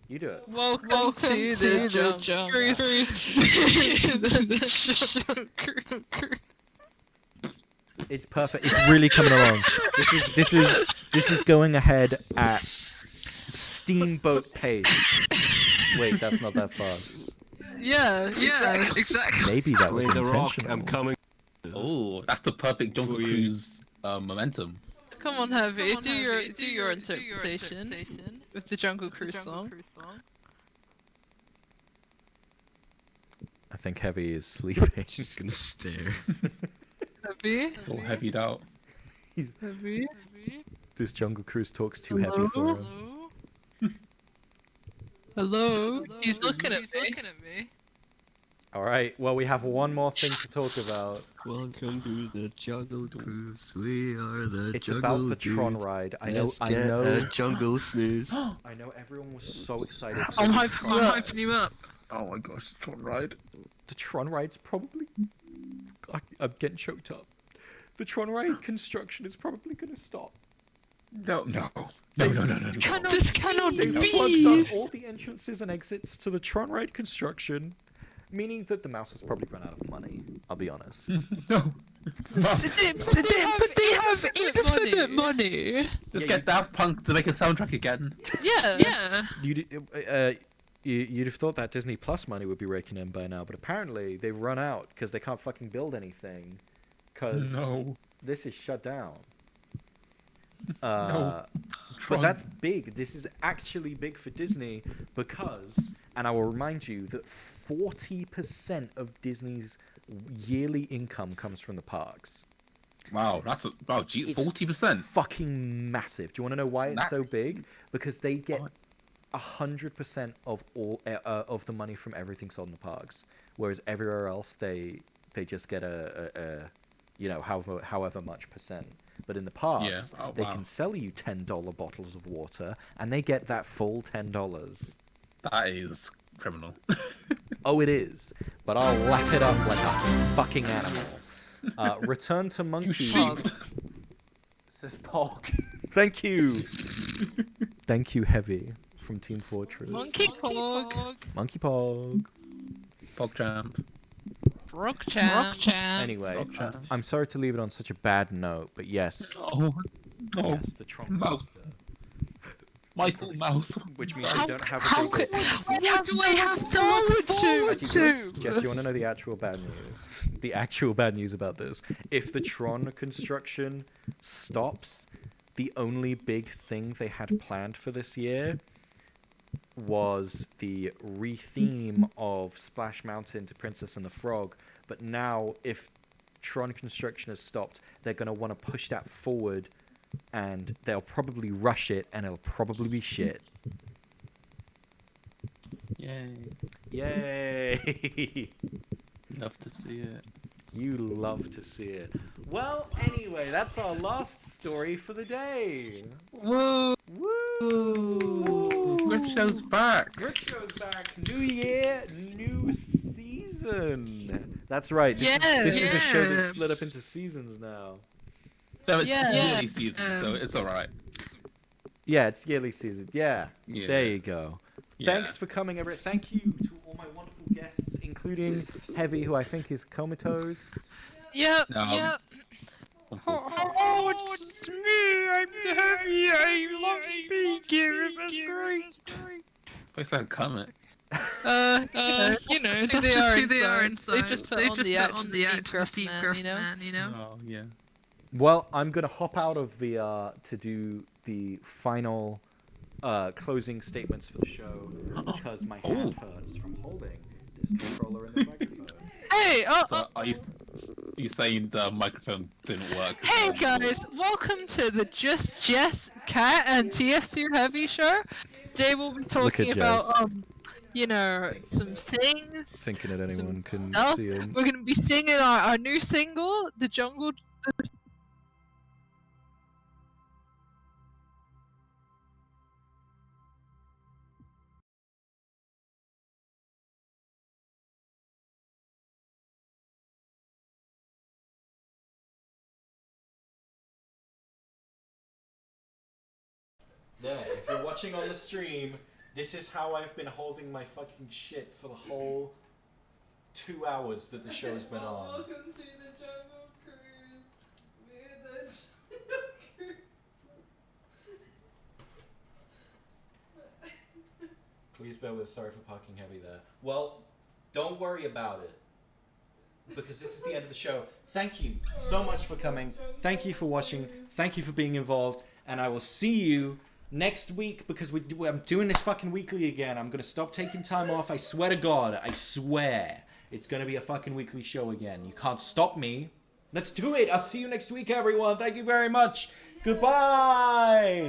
You do it. Welcome to the Jungle Cruise. It's perfect. It's really coming along. This is going ahead at steamboat pace. Wait, that's not that fast. Yeah, exactly. Maybe that was Wait, The Rock, intentional. I'm coming. Oh, that's the perfect Jungle Cruise momentum. Come on, Heavy, do your interpretation with the Jungle Cruise song. I think Heavy is sleeping. Just gonna stare. Heavy? It's all heavied out. Heavy? This Jungle Cruise talks too heavy for him. Hello? He's looking at me. Alright, well we have one more thing to talk about. Welcome to the Jungle Cruise. We are the It's Jungle about the Tron Dudes. ride. I Let's know get a jungle snooze. I know everyone was so excited for I'm the hyping you up. Oh my gosh, Tron ride. The Tron ride's probably... I'm getting choked up. The Tron ride construction is probably going to stop. No. This cannot They've plugged up all the entrances and exits to the Tron ride construction, meaning that the mouse has probably run out of money. I'll be honest. No. But they have infinite money. Just get Daft Punk to make a soundtrack again. Yeah. You'd have thought that Disney Plus money would be raking in by now, but apparently they've run out because they can't fucking build anything. Because this is shut down. But that's big. This is actually big for Disney because, and I will remind you that 40% of Disney's yearly income comes from the parks. Wow, that's 40%. Fucking massive. Do you want to know why it's so big? Because they get 100% of all of the money from everything sold in the parks, whereas everywhere else they just get a however much percent. But in the parks, they can sell you $10 bottles of water, and they get that full $10. That is criminal. Oh, it is. But I'll lap it up like a fucking animal. Return to Monkey. Says Pog. Thank you. Thank you, Heavy from Team Fortress. Monkey Pog. Monkey Pog. PogChamp. Rock Champ. Anyway, I'm sorry to leave it on such a bad note, but yes. Yes, the Tron Mouse. Michael Mouse. Which means they don't have a big... What do I have to look forward to? Jess, you want to know the actual bad news? The actual bad news about this. If the Tron construction stops, the only big thing they had planned for this year was the re-theme of Splash Mountain to Princess and the Frog. But now, if Tron construction has stopped, they're going to want to push that forward, and they'll probably rush it, and it'll probably be shit. Yay. Yay! Love to see it. You love to see it. Well, anyway, that's our last story for the day. Woo! Woo! Ricio's back. Ricio's back. New year, new season. That's right. This is a show that's split up into seasons now. No, it's yearly season, so it's alright. Yeah, it's yearly season. Yeah. Yeah. There you go. Yeah. Thanks for coming, everyone. Thank you to all my wonderful guests, including Heavy, who I think is comatose. Yep. No. Yep. Oh, it's me. I'm the heavy. I love speaking. It was great. Looks like a comment. You know, that's They just are who they are inside. inside. They just put on the actual Steve Gruff man, you know? Oh yeah. Well, I'm gonna hop out of VR to do the final closing statements for the show because my hand hurts from holding this controller and the microphone. Hey, So are you saying the microphone didn't work? Hey guys, welcome to the Just Jess, Cat, and TF2 Heavy show. Today we'll be talking about, Jess. you know, some things. Thinking that anyone can stuff. see him. We're gonna be singing our new single, The Jungle. There, if you're watching on the stream, this is how I've been holding my fucking shit for the whole 2 hours that the show's been on. Welcome to the Jungle Cruise. We're the Jungle Cruise. Please bear with us, sorry for parking heavy there. Well, don't worry about it. Because this is the end of the show. Thank you so much for coming. Thank you for watching. Thank you for being involved. And I will see you next week because I'm doing this fucking weekly again. I'm going to stop taking time off. I swear to God. I swear. It's going to be a fucking weekly show again. You can't stop me. Let's do it. I'll see you next week, everyone. Thank you very much. Goodbye.